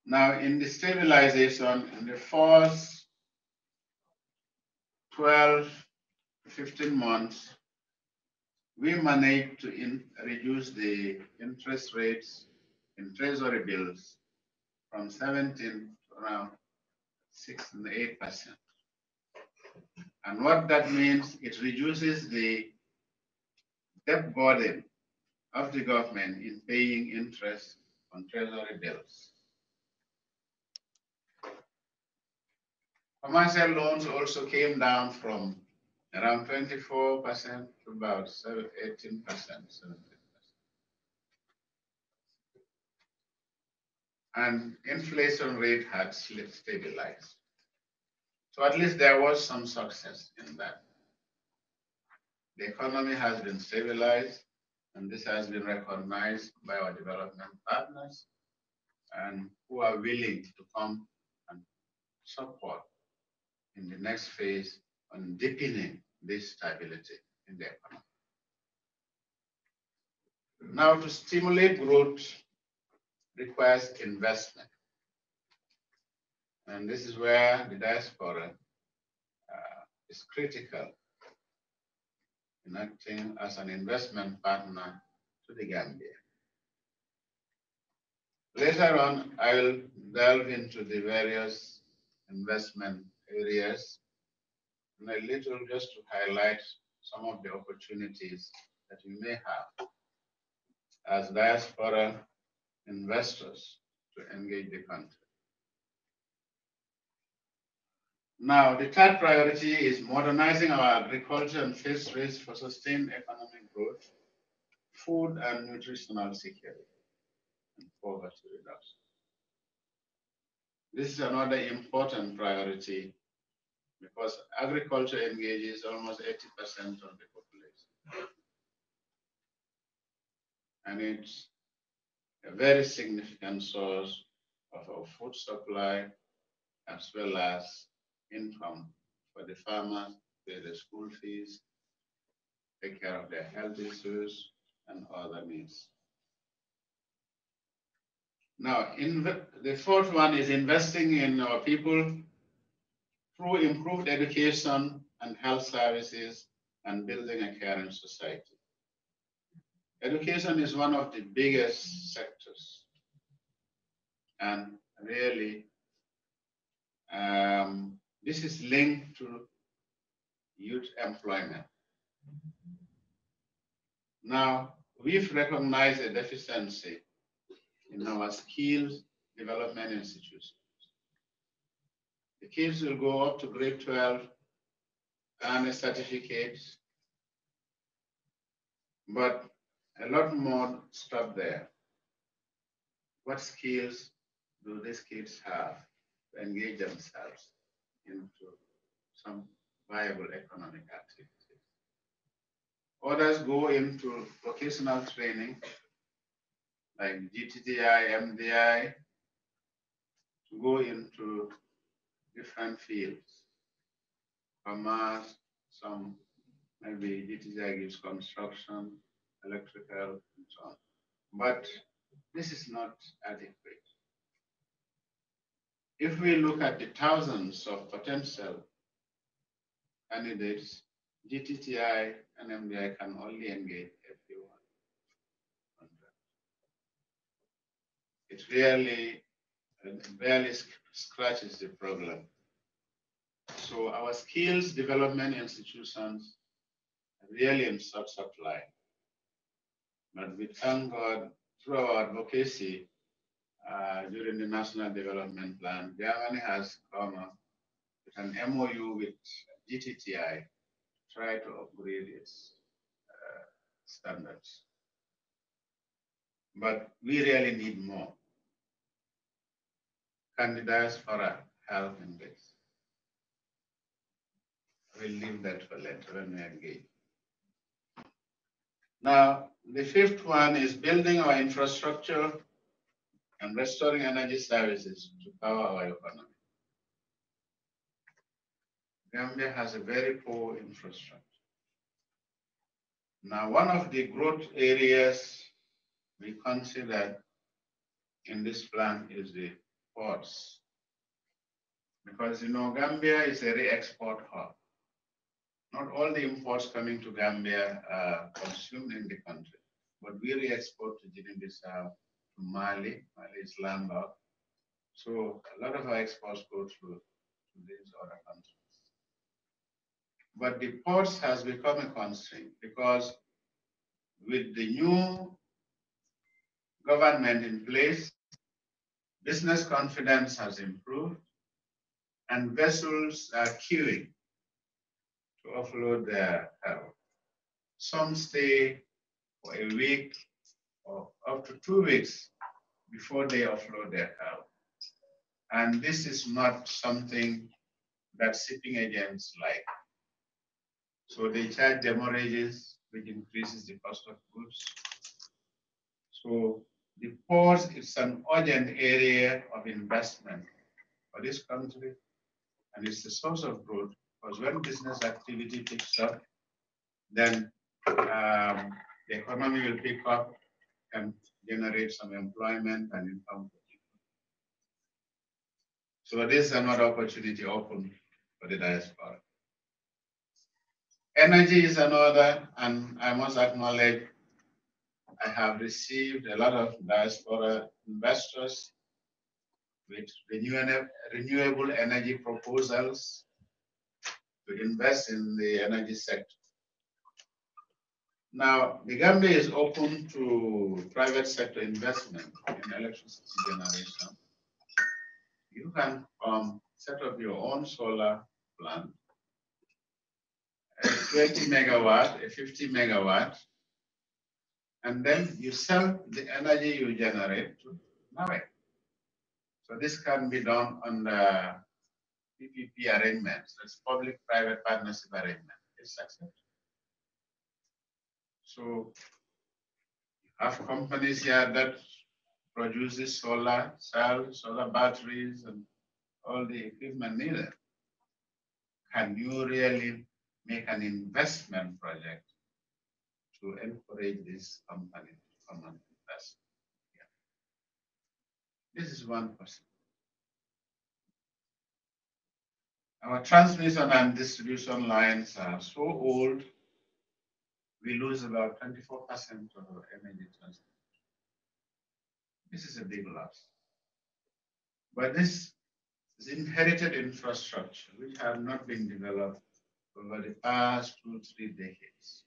Now, in the stabilization, in the first 12, 15 months, we managed to reduce the interest rates in treasury bills from 17 to around 6 and 8%. And what that means, it reduces the debt burden of the government in paying interest on treasury bills. Commercial loans also came down from around 24% to about 18%, 17%. And inflation rate had stabilized. So at least there was some success in that. The economy has been stabilized, and this has been recognized by our development partners, and who are willing to come and support in the next phase on deepening this stability in the economy. Now, to stimulate growth requires investment. And this is where the diaspora is critical in acting as an investment partner to the Gambia. Later on, I will delve into the various investment areas, and a little just to highlight some of the opportunities that we may have as diaspora investors to engage the country. Now, the third priority is modernizing our agriculture and fisheries for sustained economic growth, food and nutritional security, and poverty reduction. This is another important priority because agriculture engages almost 80% of the population. And it's a very significant source of our food supply as well as income for the farmers, pay the school fees, take care of their health issues, and other needs. Now, the fourth one is investing in our people through improved education and health services and building a caring society. Education is one of the biggest sectors, and really, this is linked to youth employment. Now, we've recognized a deficiency in our skills development institutions. The kids will go up to grade 12, earn a certificate, but a lot more stop there. What skills do these kids have to engage themselves into some viable economic activities? Others go into vocational training like GTTI, MDI, to go into different fields, commerce, some maybe GTTI gives construction, electrical, and so on. But this is not adequate. If we look at the thousands of potential candidates, GTTI and MDI can only engage a few hundred. it really scratches the problem. So our skills development institutions are really in short supply. But we thank God through our advocacy during the National Development Plan, Germany has come up with an MOU with GTTI to try to upgrade its standards. But we really need more. Can the diaspora help in this? We'll leave that for later when we engage. Now, the fifth one is building our infrastructure and restoring energy services to power our economy. Gambia has a very poor infrastructure. Now, one of the growth areas we consider in this plan is the ports. Because, Gambia is a re-export hub. Not all the imports coming to Gambia are consumed in the country, but we re-export to Guinea-Bissau, to Mali. Mali is landlocked. So a lot of our exports go through to these other countries. But the ports has become a constraint because with the new government in place, business confidence has improved and vessels are queuing to offload their cargo. Some stay for a week or up to 2 weeks before they offload their cargo. And this is not something that shipping agents like. So they charge demorages, which increases the cost of goods. So the ports is an urgent area of investment for this country, and it's a source of growth because when business activity picks up, then the economy will pick up and generate some employment and income for people. So this is another opportunity open for the diaspora. Energy is another, and I must acknowledge I have received a lot of diaspora investors with renewable energy proposals to invest in the energy sector. Now, the Gambia is open to private sector investment in electricity generation. You can set up your own solar plant, a 20 megawatt, a 50 megawatt, and then you sell the energy you generate to NAWEC. So this can be done under PPP arrangements, that's public-private partnership arrangement. It's accepted. So you have companies here that produces solar cells, solar batteries, and all the equipment needed. Can you really make an investment project to encourage this company to come and invest? Yeah. This is one question. Our transmission and distribution lines are so old, we lose about 24% of our energy transmission. This is a big loss. But this is inherited infrastructure, which have not been developed over the past 2-3 decades.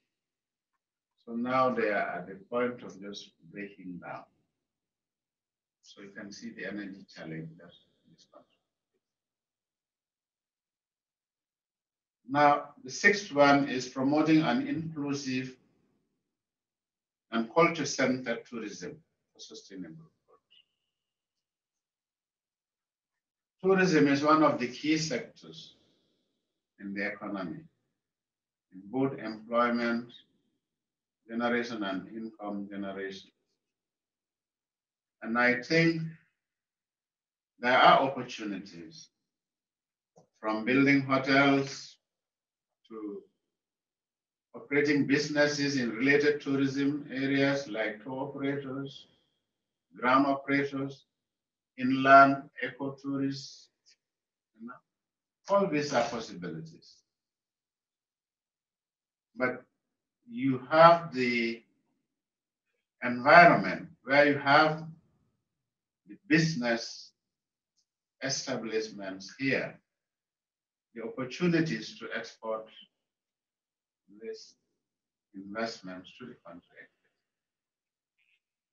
So now they are at the point of just breaking down. So you can see the energy challenge that's in this country. Now, the sixth one is promoting an inclusive and culture-centered tourism for sustainable growth. Tourism is one of the key sectors in the economy, in both employment generation and income generation. And I think there are opportunities from building hotels to operating businesses in related tourism areas like tour operators, ground operators, inland ecotourism. All these are possibilities. But you have the environment where you have the business establishments here the opportunities to export this investment to the country.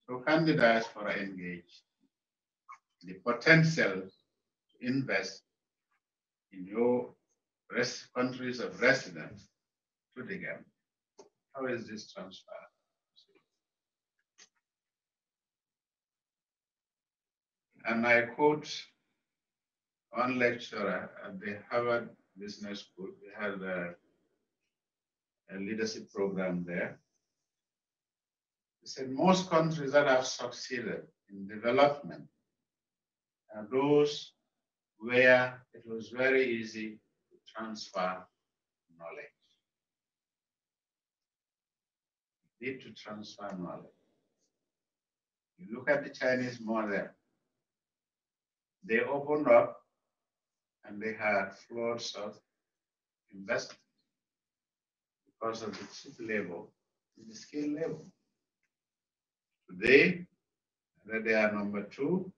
So can the diaspora engage the potential to invest in your countries of residence to the Gambia? How is this transfer? And I quote one lecturer at the Harvard Business School. We had a leadership program there. He said most countries that have succeeded in development are those where it was very easy to transfer knowledge. You need to transfer knowledge. You look at the Chinese model, they opened up and they had floods of investment because of the cheap labor and the skilled labor. Today, they are number 2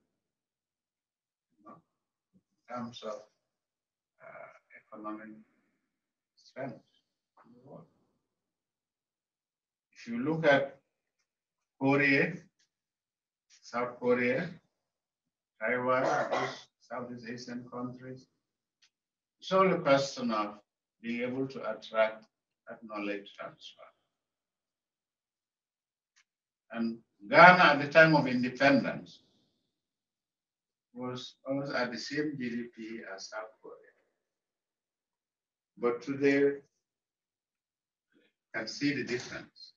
in terms of economic strength in the world. If you look at Korea, South Korea, Taiwan, those Southeast Asian countries, it's all a question of being able to attract that knowledge transfer. And Ghana at the time of independence was almost at the same GDP as South Korea. But today, you can see the difference.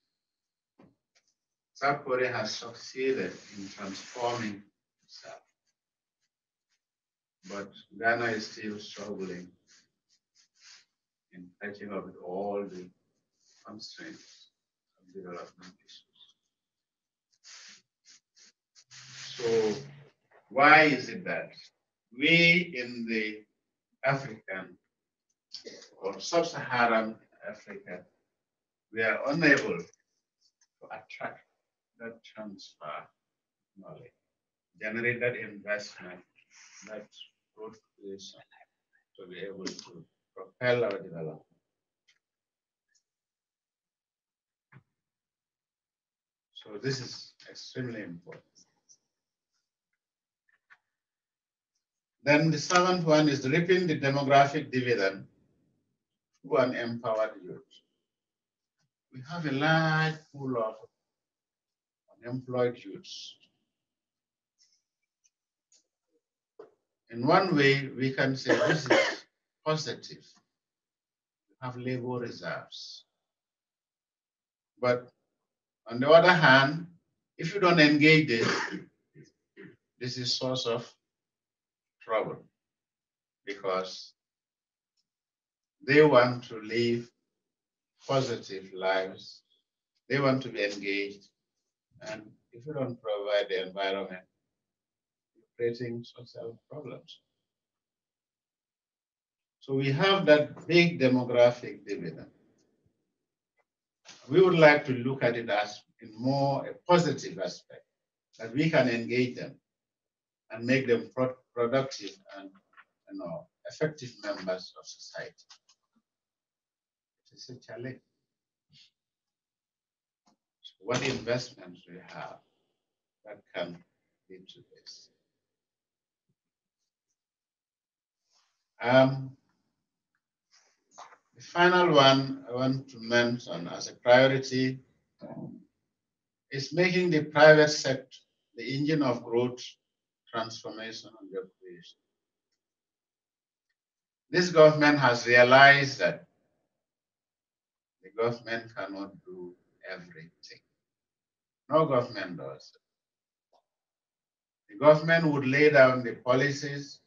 South Korea has succeeded in transforming itself. But Ghana is still struggling in catching up with all the constraints of development issues. So why is it that we in the African or sub-Saharan Africa, we are unable to attract that transfer knowledge, generate that investment, that growth creation to be able to propel our development. So this is extremely important. Then the 7th one is reaping the demographic dividend through an empowered youth. We have a large pool of unemployed youths. In one way, we can say this is positive. We have labor reserves. But on the other hand, if you don't engage this is source of trouble because they want to live positive lives. They want to be engaged. And if you don't provide the environment, you're creating social problems. So we have that big demographic dividend. We would like to look at it as in more a positive aspect, that we can engage them and make them productive and effective members of society. It is a challenge. So what investments we have that can lead to this? The final one I want to mention as a priority is making the private sector the engine of growth, transformation, and job creation. This government has realized that the government cannot do everything. No government does. The government would lay down the policies,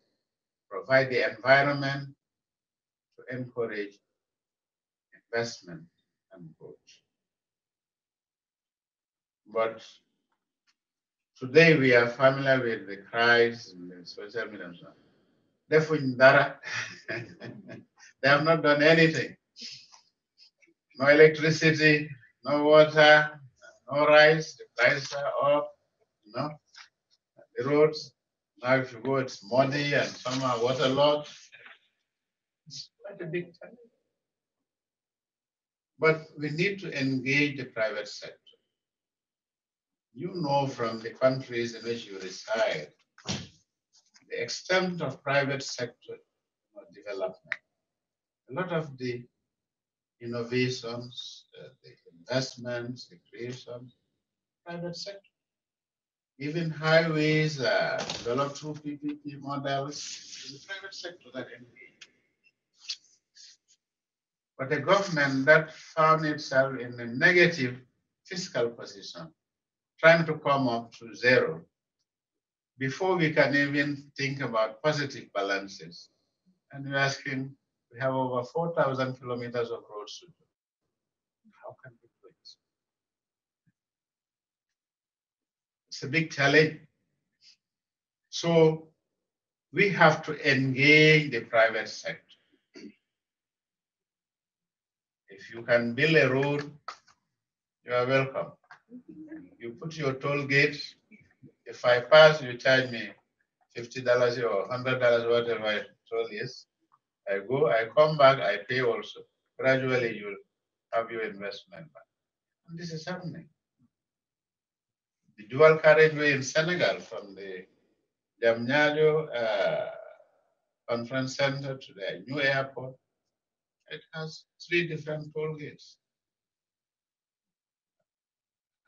provide the environment to encourage investment and growth. But today we are familiar with the cries in the social media. They have not done anything. No electricity, no water, no rice, the prices are up, The roads, now if you go, it's muddy and some are waterlogged. It's quite a big challenge. But we need to engage the private sector. You know from the countries in which you reside, the extent of private sector development. A lot of the innovations, the investments, the creation, private sector. Even highways developed through PPP models, the private sector that engaged. But a government that found itself in a negative fiscal position, trying to come up to zero, before we can even think about positive balances. And you're asking, we have over 4,000 kilometers of roads to do. How can we do it? It's a big challenge. So we have to engage the private sector. If you can build a road, you are welcome. You put your toll gate. If I pass, you charge me $50 or $100, whatever toll is. I go, I come back, I pay also. Gradually, you'll have your investment back. And this is happening. The dual carriageway in Senegal from the Diamniadio Conference Center to the new airport, it has 3 different toll gates.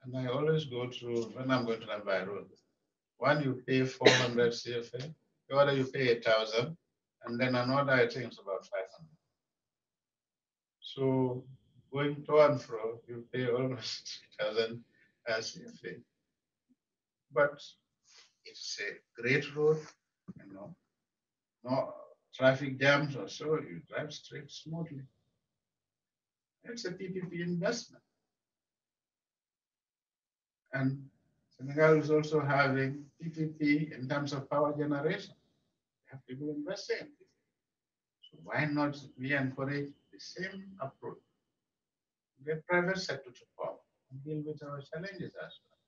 And I always go through, when I'm going to by road, one you pay 400 CFA, the other you pay 1,000, and then another I think is about 500. So going to and fro, you pay almost 3,000 CFA. But it's a great road, you know, no traffic jams or so, you drive straight smoothly. It's a PPP investment. And Senegal is also having PPP in terms of power generation. We have people investing in it. So why not we encourage the same approach? Get private sector to come and deal with our challenges as well.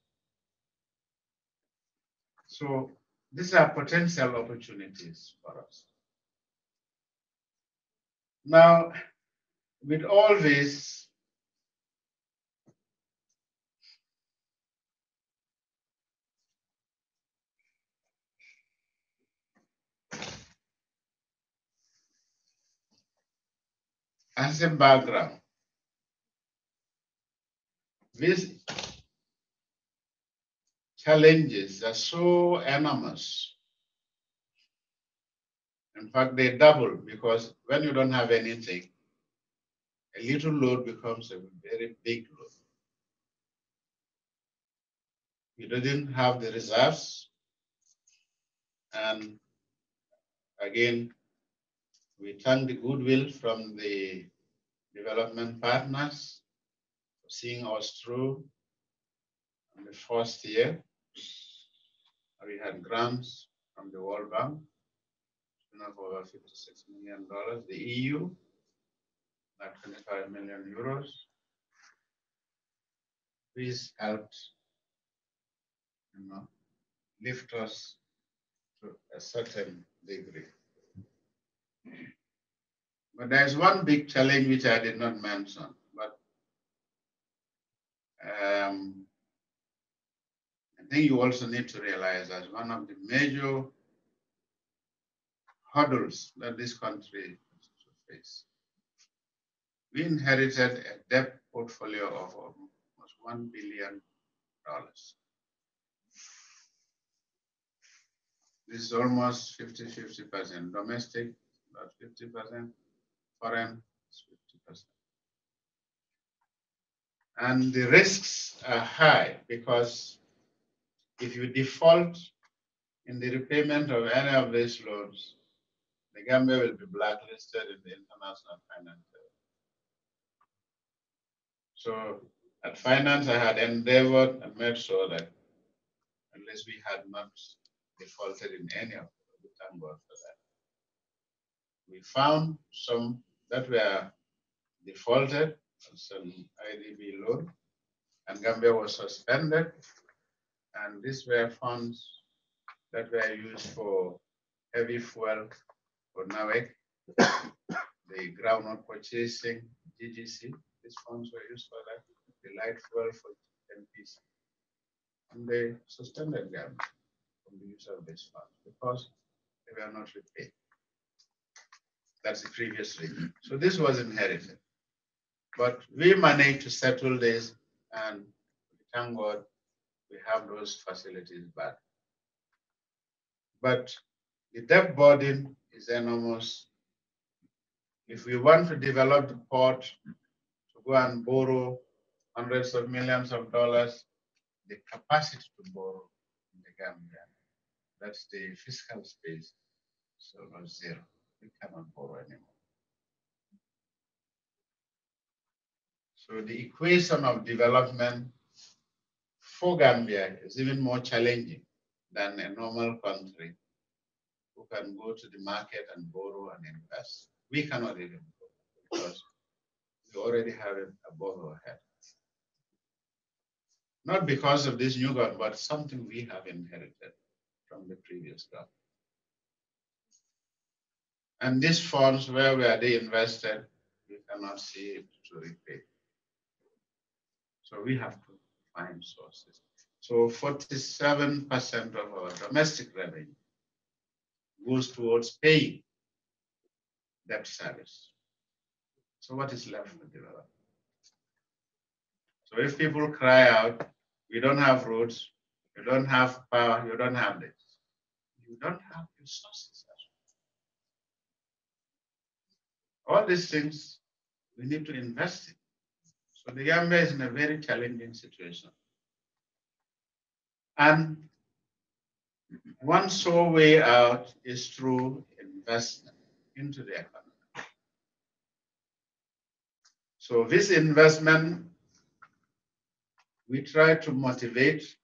So these are potential opportunities for us. Now, with all this, as a background, these challenges are so enormous. In fact, they double because when you don't have anything, a little load becomes a very big load. You didn't have the reserves. And again, we thank the goodwill from the development partners for seeing us through in the first year. We had grants from the World Bank of over $56 million. The EU, like 25 million euros. This helped, lift us to a certain degree. But there's one big challenge which I did not mention, but I think you also need to realize as one of the major hurdles that this country face. We inherited a debt portfolio of almost $1 billion. This is almost 50-50% domestic, about 50%, foreign, 50%. And the risks are high because if you default in the repayment of any of these loans, the Gambia will be blacklisted in the international finance. So at finance, I had endeavored and made sure that at least we had not defaulted in any of them. We thank God for that. We found some that were defaulted, some IDB loan, and Gambia was suspended. And these were funds that were used for heavy fuel for NAWEC, the groundnut purchasing, GGC, these funds were used for that, the light fuel for NPC. And they suspended them from the use of these funds because they were not repaid. That's the previous regime. So this was inherited. But we managed to settle this, and thank God we have those facilities back. But the debt burden is enormous. If we want to develop the port, to go and borrow hundreds of millions of dollars, the capacity to borrow in the Gambia, that's the fiscal space, so zero. We cannot borrow anymore. So the equation of development for Gambia is even more challenging than a normal country who can go to the market and borrow and invest. We cannot even borrow because we already have it above our head. Not because of this new government, but something we have inherited from the previous government. And these funds, where were they invested? We cannot see it to repay. So we have to find sources. So 47% of our domestic revenue goes towards paying debt service. So what is left for development? So if people cry out, we don't have roads, you don't have power, you don't have this, you don't have resources. All these things we need to invest in. So the Gambia is in a very challenging situation. And one sure way out is through investment into the economy. So this investment, we try to motivate.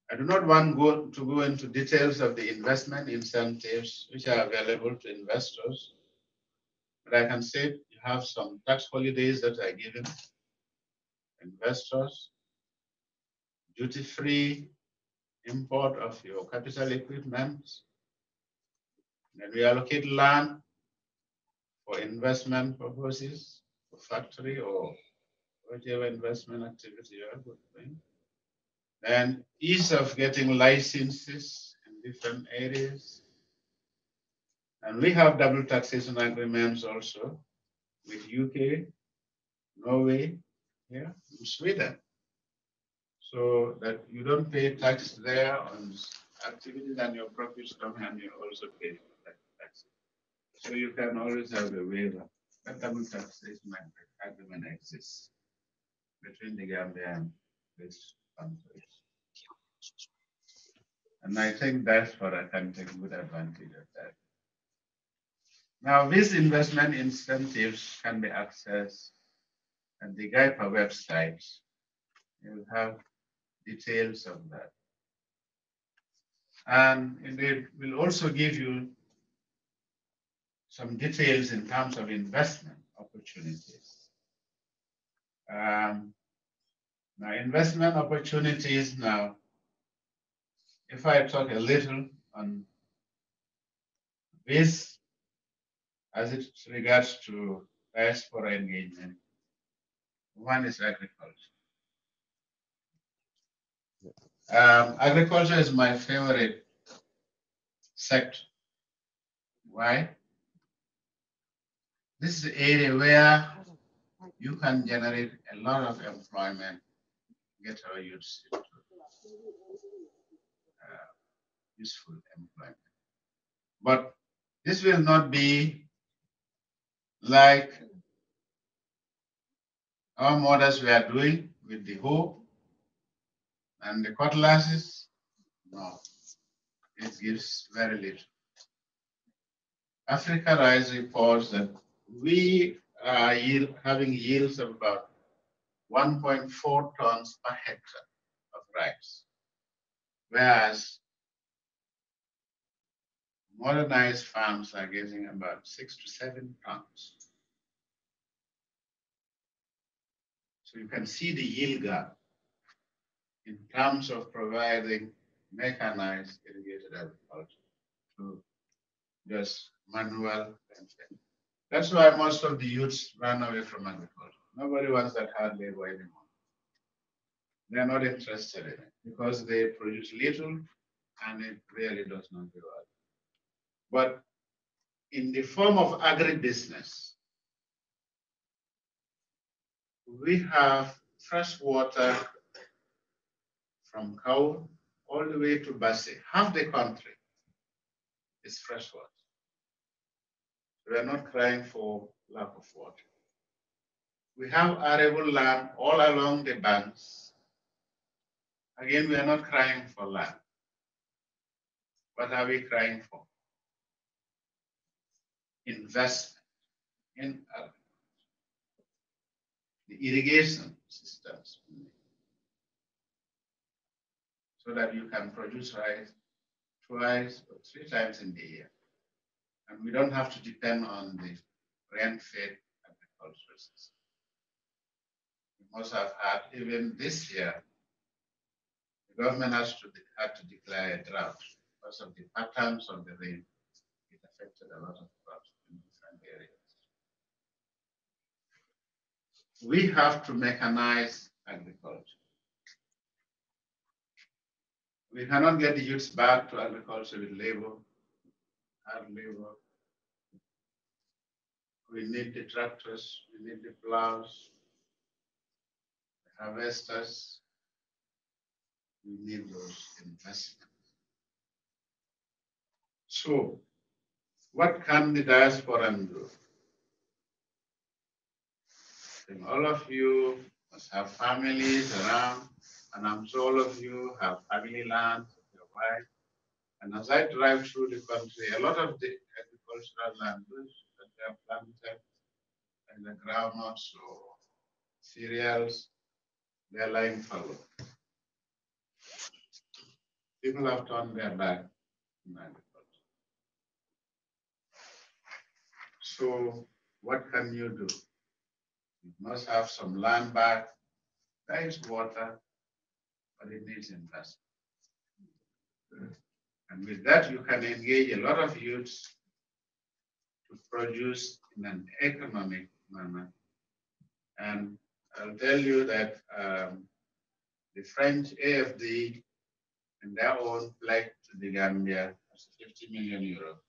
I do not want to go into details of the investment incentives which are available to investors, but I can say you have some tax holidays that are given investors, duty-free import of your capital equipment, then we allocate land for investment purposes, for factory or whatever investment activity you are doing. Then ease of getting licenses in different areas. And we have double taxation agreements also with UK, Norway, yeah, and Sweden. So that you don't pay tax there on activities and your profits come and you also pay for taxes. So you can always have a waiver. That double taxation agreement exists between the Gambia and these countries. And I think diaspora can take good advantage of that. Now, these investment incentives can be accessed at the GAIPA website. You have details of that. And it will also give you some details in terms of investment opportunities. Now, investment opportunities now, if I talk a little on this as it regards to diaspora engagement, one is agriculture. Agriculture is my favorite sector. Why? This is the area where you can generate a lot of employment, get our youth into useful employment. But this will not be like our mothers were doing with the hoe and the cutlasses. No, it gives very little. Africa Rice reports that we are having yields of about 1.4 tons per hectare of rice, whereas modernized farms are getting about 6 to 7 tons. So you can see the yield gap. in terms of providing mechanized irrigated agriculture to just manual fencing. That's why most of the youths run away from agriculture. Nobody wants that hard labor anymore. They're not interested in it because they produce little and it really does not do well. But in the form of agribusiness, we have fresh water from Kau all the way to Bassi. Half the country is fresh water. We are not crying for lack of water. We have arable land all along the banks. Again, we are not crying for land. What are we crying for? Investment in agriculture. The irrigation systems, so that you can produce rice twice or 3 times in the year. And we don't have to depend on the rain-fed agricultural system. We must have had, even this year, the government had to declare a drought because of the patterns of the rain. It affected a lot of crops in different areas. We have to mechanize agriculture. We cannot get the youths back to agriculture with labor, hard labor. We need the tractors, we need the plows, the harvesters. We need those investments. So, what can the diaspora do? I think all of you must have families around, and I'm sure all of you have family land, your wife. And as I drive through the country, a lot of the agricultural land that they have planted and the groundnuts or cereals, they're lying fallow. People have turned their back on agriculture. So what can you do? You must have some land back. There is water, but it needs investment. And with that, you can engage a lot of youths to produce in an economic manner. And I'll tell you that the French AFD, in their own pledge to the Gambia, was 50 million euros.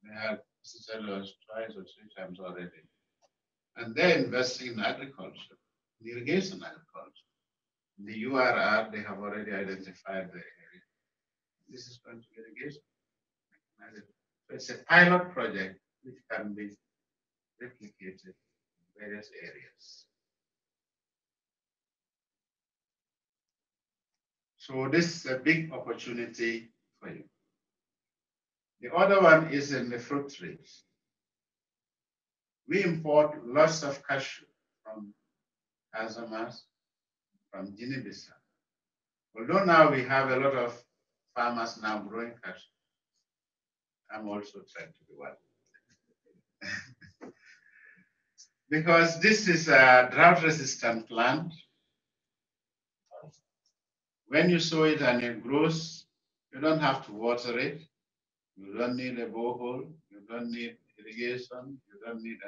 They have visited us twice or 3 times already. And they're investing in agriculture, in irrigation agriculture. In the URR, they have already identified the area. This is going to be irrigation. So it's a pilot project which can be replicated in various areas. So this is a big opportunity for you. The other one is in the fruit trees. We import lots of cashew from Casamance, from Guinea-Bissau. Although now we have a lot of farmers now growing cashew, I'm also trying to do one. Because this is a drought-resistant plant. When you sow it and it grows, you don't have to water it. You don't need a borehole. You don't need irrigation. You don't need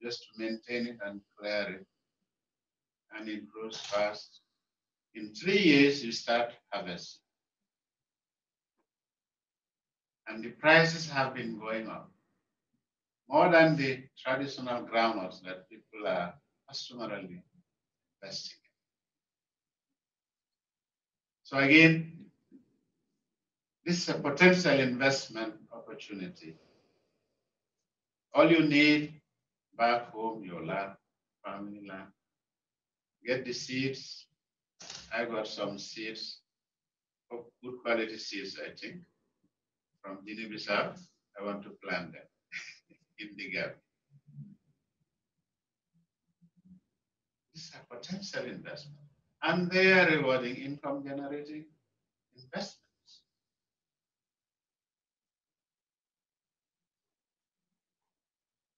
just to maintain it and clear it. And it grows fast. In 3 years, you start harvesting. And the prices have been going up more than the traditional groundnuts that people are customarily investing in. So again, this is a potential investment opportunity. All you need back home, your land, family land, get the seeds. I got some seeds, good quality seeds, I think, from Guinea-Bissau. I want to plant them in the gap. This is a potential investment. And they are rewarding income generating investments.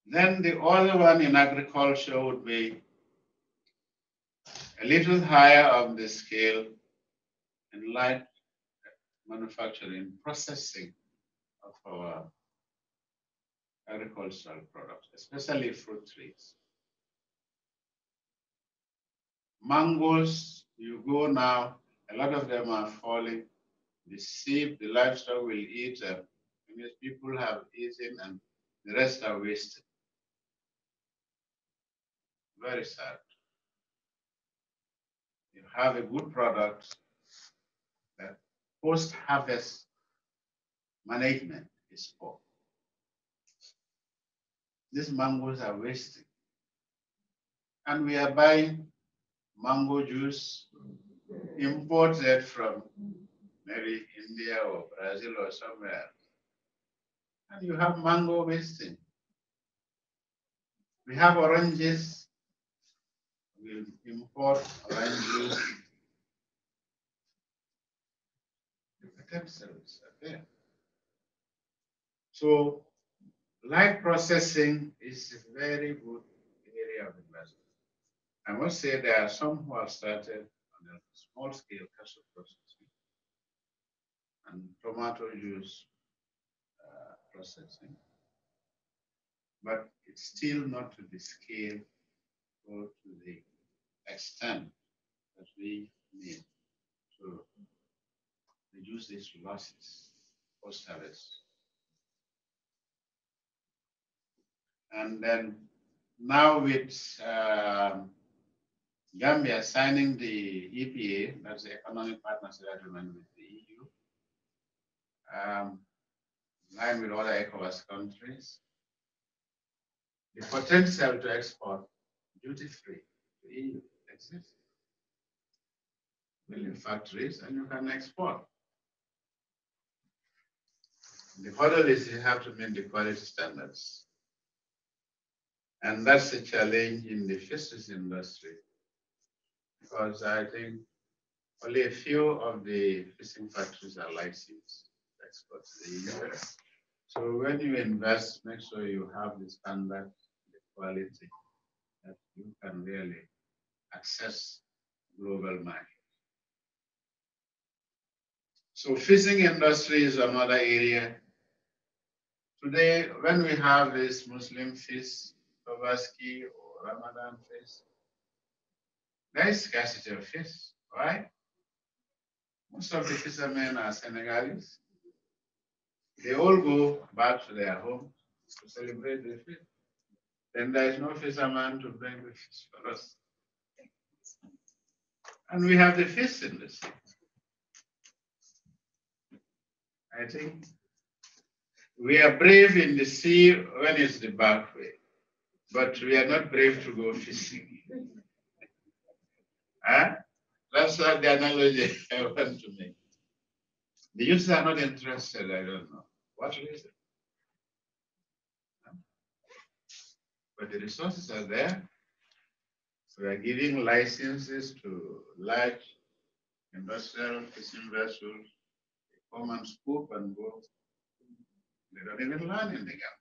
Then the other one in agriculture would be a little higher on the scale in light manufacturing, processing of our agricultural products, especially fruit trees. Mangoes, you go now, a lot of them are falling. The sheep, the livestock will eat them. Because people have eaten and the rest are wasted. Very sad. You have a good product, that post-harvest management is poor. These mangoes are wasting. And we are buying mango juice imported from maybe India or Brazil or somewhere. And you have mango wasting. We have oranges. We import orange juice. The potentials are there. So, light processing is a very good area of investment. I must say there are some who have started on a small scale cashew processing and tomato juice processing, but it's still not to the scale or to the extent that we need to reduce these losses post-harvest. And then now with Gambia signing the EPA, that's the Economic Partnership Agreement with the EU, in line with other ECOWAS countries, the potential to export duty-free to EU exists. Building factories and you can export. The hurdle is you have to meet the quality standards. And that's a challenge in the fisheries industry, because I think only a few of the fishing factories are licensed to export to the EU. So when you invest, make sure you have the standard, the quality that you can really access global market. So fishing industry is another area. Today, when we have this Muslim fish, Tabaski or Ramadan fish, there is scarcity of fish, right? Most of the fishermen are Senegalese. They all go back to their home to celebrate the fish. Then there is no fisherman to bring the fish for us. And we have the fish in the sea. I think we are brave in the sea when it's the back way, but we are not brave to go fishing. Huh? That's the analogy I want to make. The youths are not interested, I don't know. What reason? But the resources are there. So we are giving licenses to large industrial fishing vessels. They come and scoop and go. They don't even learn in the gap.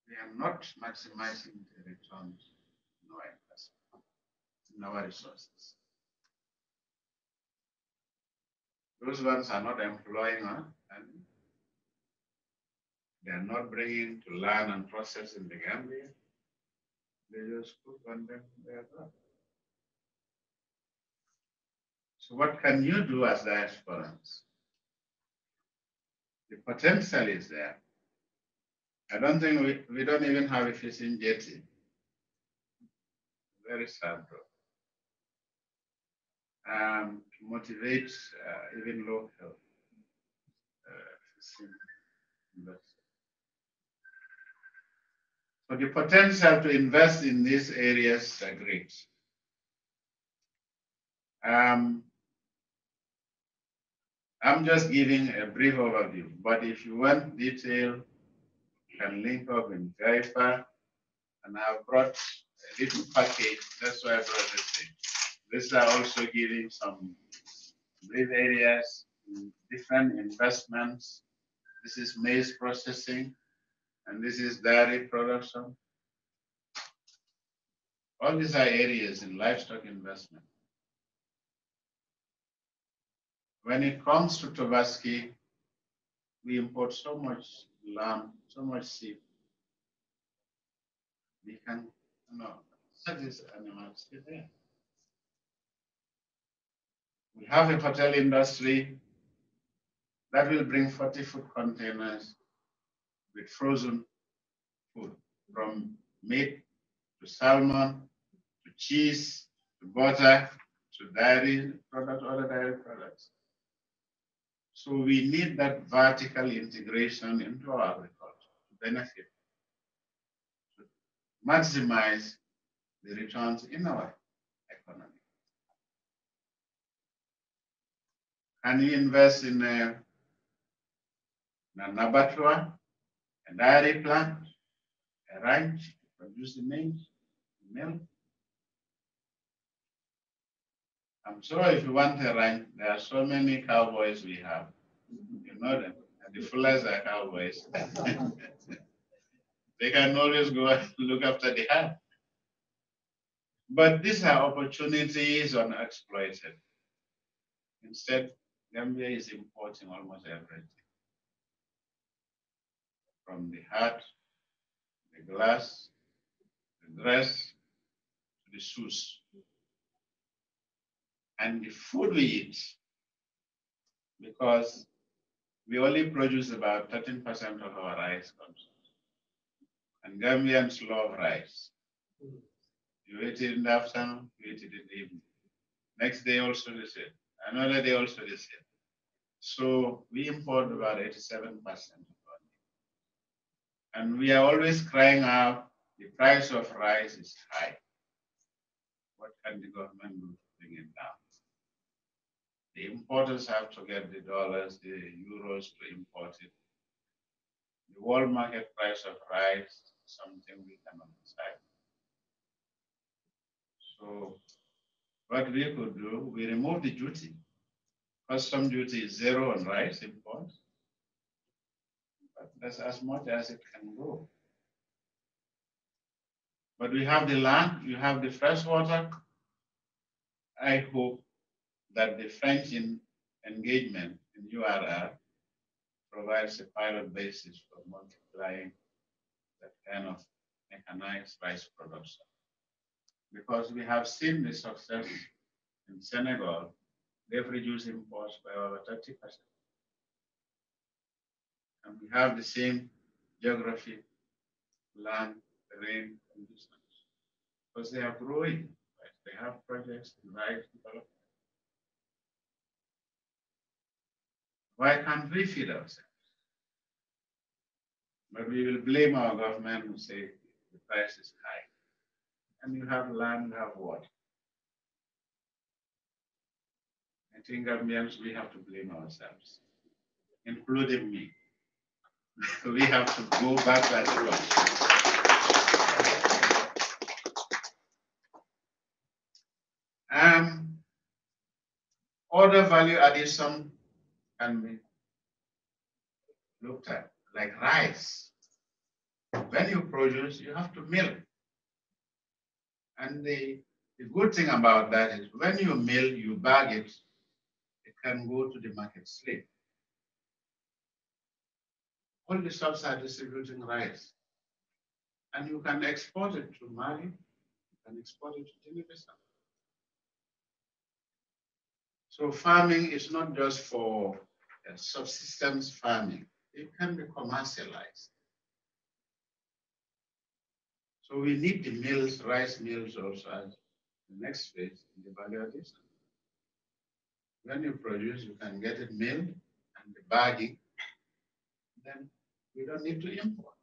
We are not maximizing the returns in our investment, in our resources. Those ones are not employing us, and they are not bringing to learn and process in the Gambia. They just cook and then they are done. So what can you do as diasporans? The potential is there. I don't think we don't even have a fishing jetty. Very sad though. To motivate even local fishing investors. So the potential to invest in these areas are great. I'm just giving a brief overview, but if you want detail, you can link up in Jaifa, and I've brought a little package. That's why I brought this thing. These are also giving some brief areas, different investments. This is maize processing, and this is dairy production. All these are areas in livestock investment. when it comes to Tobaski, we import so much lamb, so much sheep. We can, set these animals there. We have a hotel industry that will bring 40 food containers with frozen food, from meat to salmon to cheese to butter to dairy products, other dairy products. So we need that vertical integration into our agriculture to benefit, to maximize the returns in our economy. Can you invest in an abattoir, a dairy plant, a ranch to produce the milk? I'm sure if you want a ranch, there are so many cowboys we have. You know them. And the fullers are cowboys. They can always go and look after the herd. But these are opportunities unexploited. Instead, Gambia is importing almost everything. From the hat, the glass, the dress, to the shoes. And the food we eat, because we only produce about 13% of our rice consumption. And Gambians love rice. You eat it in the afternoon, you eat it in the evening. Next day also the same. Another day also the same. So we import about 87% of our need. And we are always crying out, the price of rice is high. What can the government do to bring it down? The importers have to get the dollars, the euros to import it. The world market price of rice is something we cannot decide. So what we could do, we remove the duty. Custom duty is zero on rice imports, but that's as much as it can go. But we have the land, you have the fresh water. I hope that the French engagement in URR provides a pilot basis for multiplying that kind of mechanized rice production. Because we have seen the success in Senegal, they've reduced imports by over 30%. And we have the same geography, land, terrain, conditions. Because they are growing, right? They have projects in rice development. Why can't we feed ourselves? But we will blame our government and say the price is high. And you have land, you have water. I think Gambians, we have to blame ourselves, including me. We have to go back that way. Other value addition can be looked at, like rice. When you produce, you have to mill. And the good thing about that is when you mill, you bag it, it can go to the market slave. All the shops are distributing rice. And you can export it to Mali, you can export it to Guinea-Bissau. So farming is not just for subsistence farming, it can be commercialized. So we need the mills, rice mills also as the next phase in the value addition. When you produce, you can get it milled and the bagging, then we don't need to import.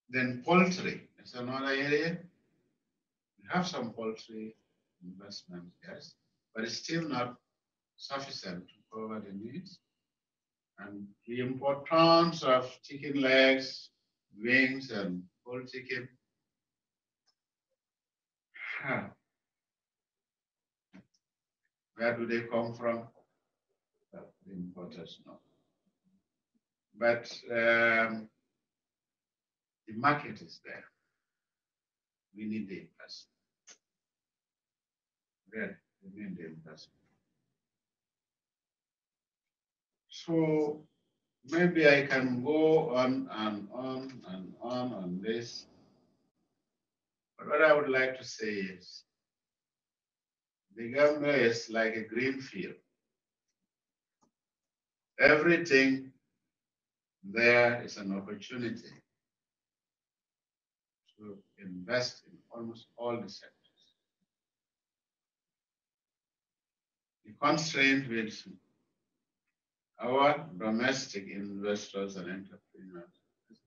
Then poultry is another area. We have some poultry investments, yes, but it's still not sufficient to cover the needs. And we import tons of chicken legs, wings, and whole chicken. Where do they come from? Well, the importers know. But the market is there. We need the investment. Really, they need the investment. So maybe I can go on and on and on this. But what I would like to say is, the Gambia is like a green field. Everything there is an opportunity to invest in almost all the sectors. The constraint with our domestic investors and entrepreneurs is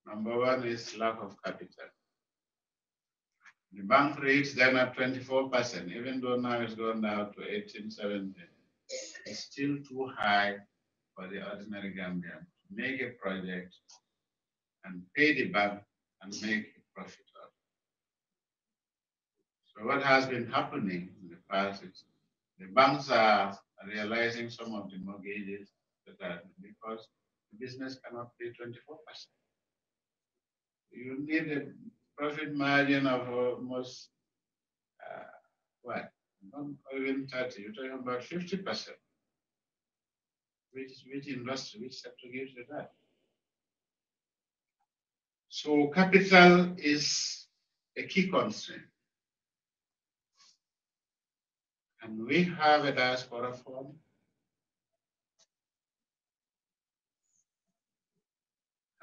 number one is lack of capital. The bank rates then at 24%, even though now it's gone down to 18, 17. It's still too high for the ordinary Gambian to make a project and pay the bank and make a profit out. So what has been happening in the past is the banks are realizing some of the mortgages that are because the business cannot pay 24%. You need a profit margin of almost what? Not even 30, you're talking about 50%. Which industry, which sector gives you that? So capital is a key constraint. And we have a diaspora fund.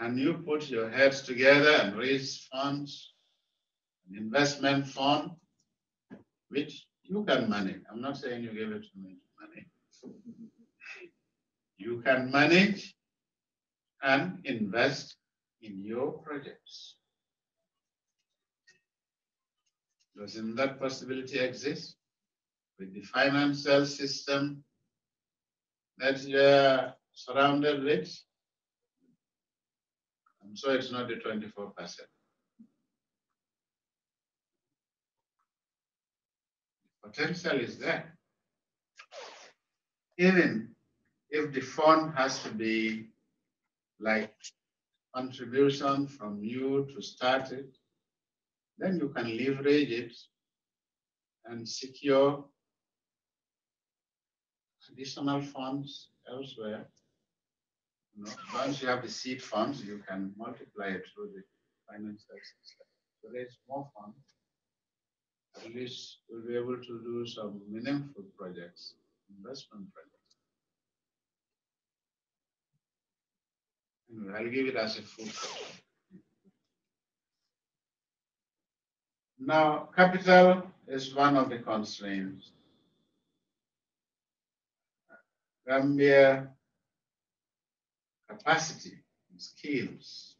And you put your heads together and raise funds, an investment fund, which you can manage. I'm not saying you give it to me to manage. You can manage and invest in your projects. Doesn't that possibility exist? With the financial system that you're surrounded with? I'm sure it's not the 24%. Potential is there. Even if the fund has to be like contribution from you to start it, then you can leverage it and secure additional funds elsewhere. You know, once you have the seed funds, you can multiply it through the financial system. So there's more funds. At least we'll be able to do some meaningful projects, investment projects. Anyway, I'll give it as a food. Now, capital is one of the constraints. Gambia capacity, skills.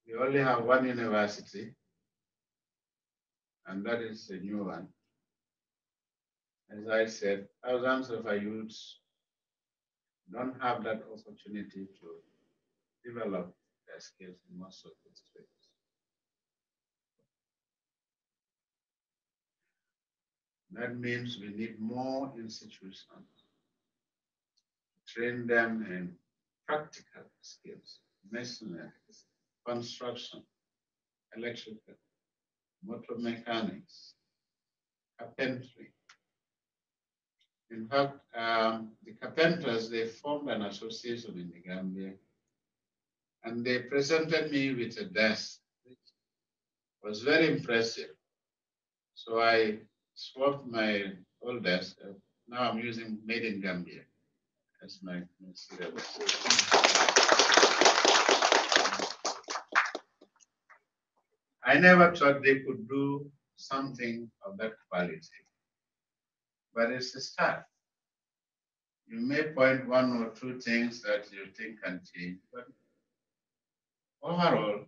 We only have one university, and that is a new one. As I said, thousands of our youths don't have that opportunity to develop their skills in most of the states. That means we need more institutions to train them in practical skills, masonry, construction, electrical, motor mechanics, carpentry. In fact, the carpenters, they formed an association in the Gambia, and they presented me with a desk, which was very impressive. So I swapped my old desk. Now I'm using Made in Gambia as my serial. I never thought they could do something of that quality, but it's a start. You may point one or two things that you think can change, but overall,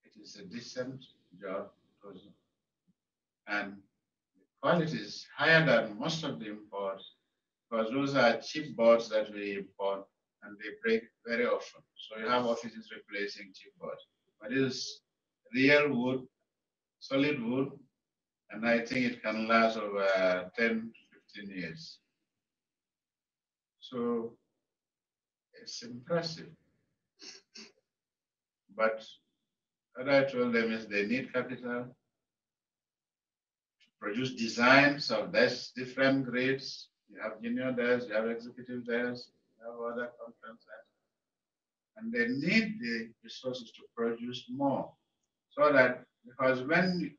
it is a decent job. And the quality is higher than most of the imports, because those are cheap boards that we import and they break very often. So you have offices replacing cheap boards. But it is real wood, solid wood, and I think it can last over 10, 15 years. So it's impressive. But what I told them is they need capital, produce designs of this different grades. You have junior desks, you have executive desks, you have other conference desks. And they need the resources to produce more. So that, because when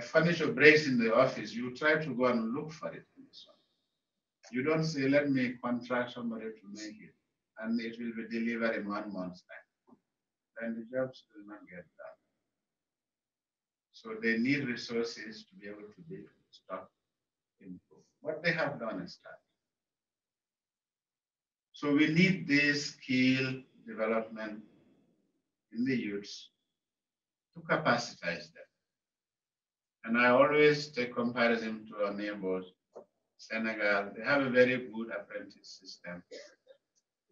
furniture breaks in the office, you try to go and look for it in this one. You don't say, let me contract somebody to make it, and it will be delivered in 1 month's time. Then the jobs will not get done. So they need resources to be able to be stock improve. What they have done is that. So we need this skill development in the youths to capacitize them. And I always take comparison to our neighbors, Senegal. They have a very good apprentice system.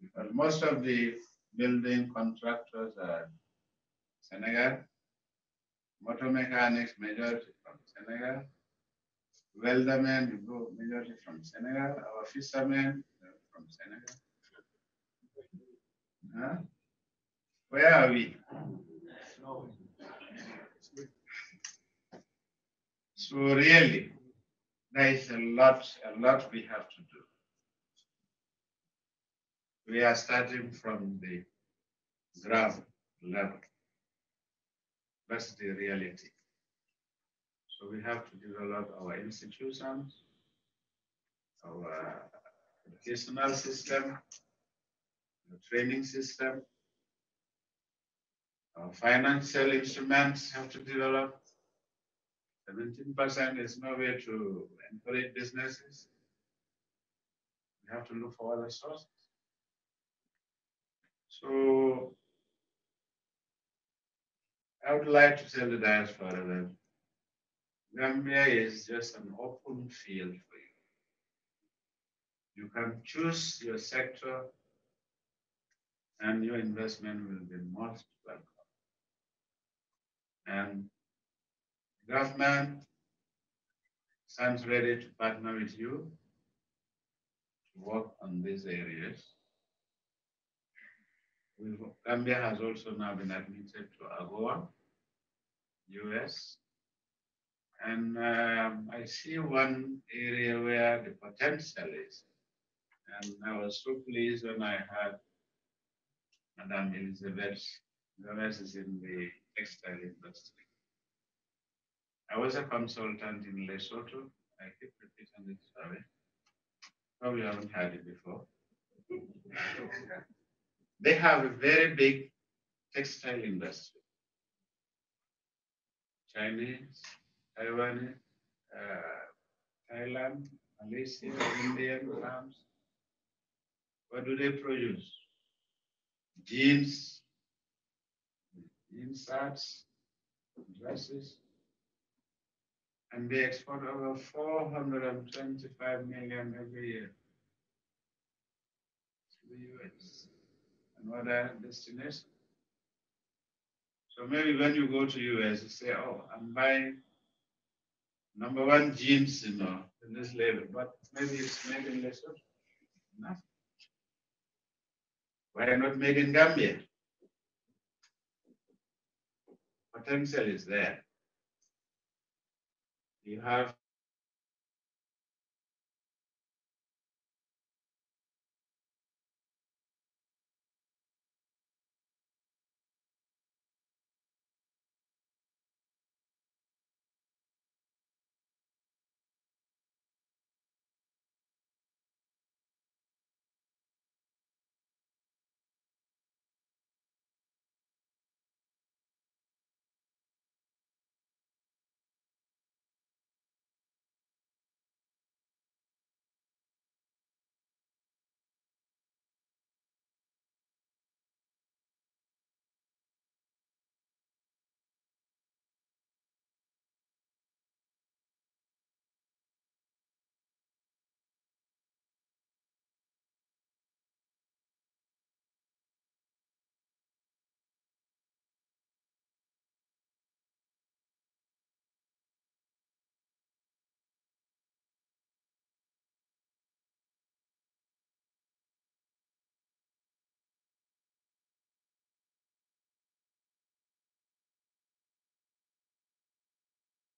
Because most of the building contractors are Senegal, motor mechanics majority from Senegal, weldermen majority from Senegal, our fishermen from Senegal. Huh? Where are we? So really, there is a lot we have to do. We are starting from the ground level. That's the reality. So we have to develop our institutions, our educational system, the training system, our financial instruments have to develop. 17% is no way to encourage businesses. We have to look for other sources. So I would like to tell the diaspora that Gambia is just an open field for you. You can choose your sector and your investment will be most welcome. And the government stands ready to partner with you to work on these areas. Gambia has also now been admitted to AGOA, US. And I see one area where the potential is. And I was so pleased when I heard Madam Elizabeth Gomez is in the textile industry. I was a consultant in Lesotho. I keep repeating this story. Probably haven't heard it before. They have a very big textile industry. Chinese, Taiwanese, Thailand, Malaysia, Indian farms. What do they produce? Jeans, shirts, dresses, and they export over 425 million every year to the US and other destinations. So maybe when you go to US, you say, oh, I'm buying #1 jeans, in this label, but maybe it's made in Lesotho. No. Why not made in Gambia? Potential is there. You have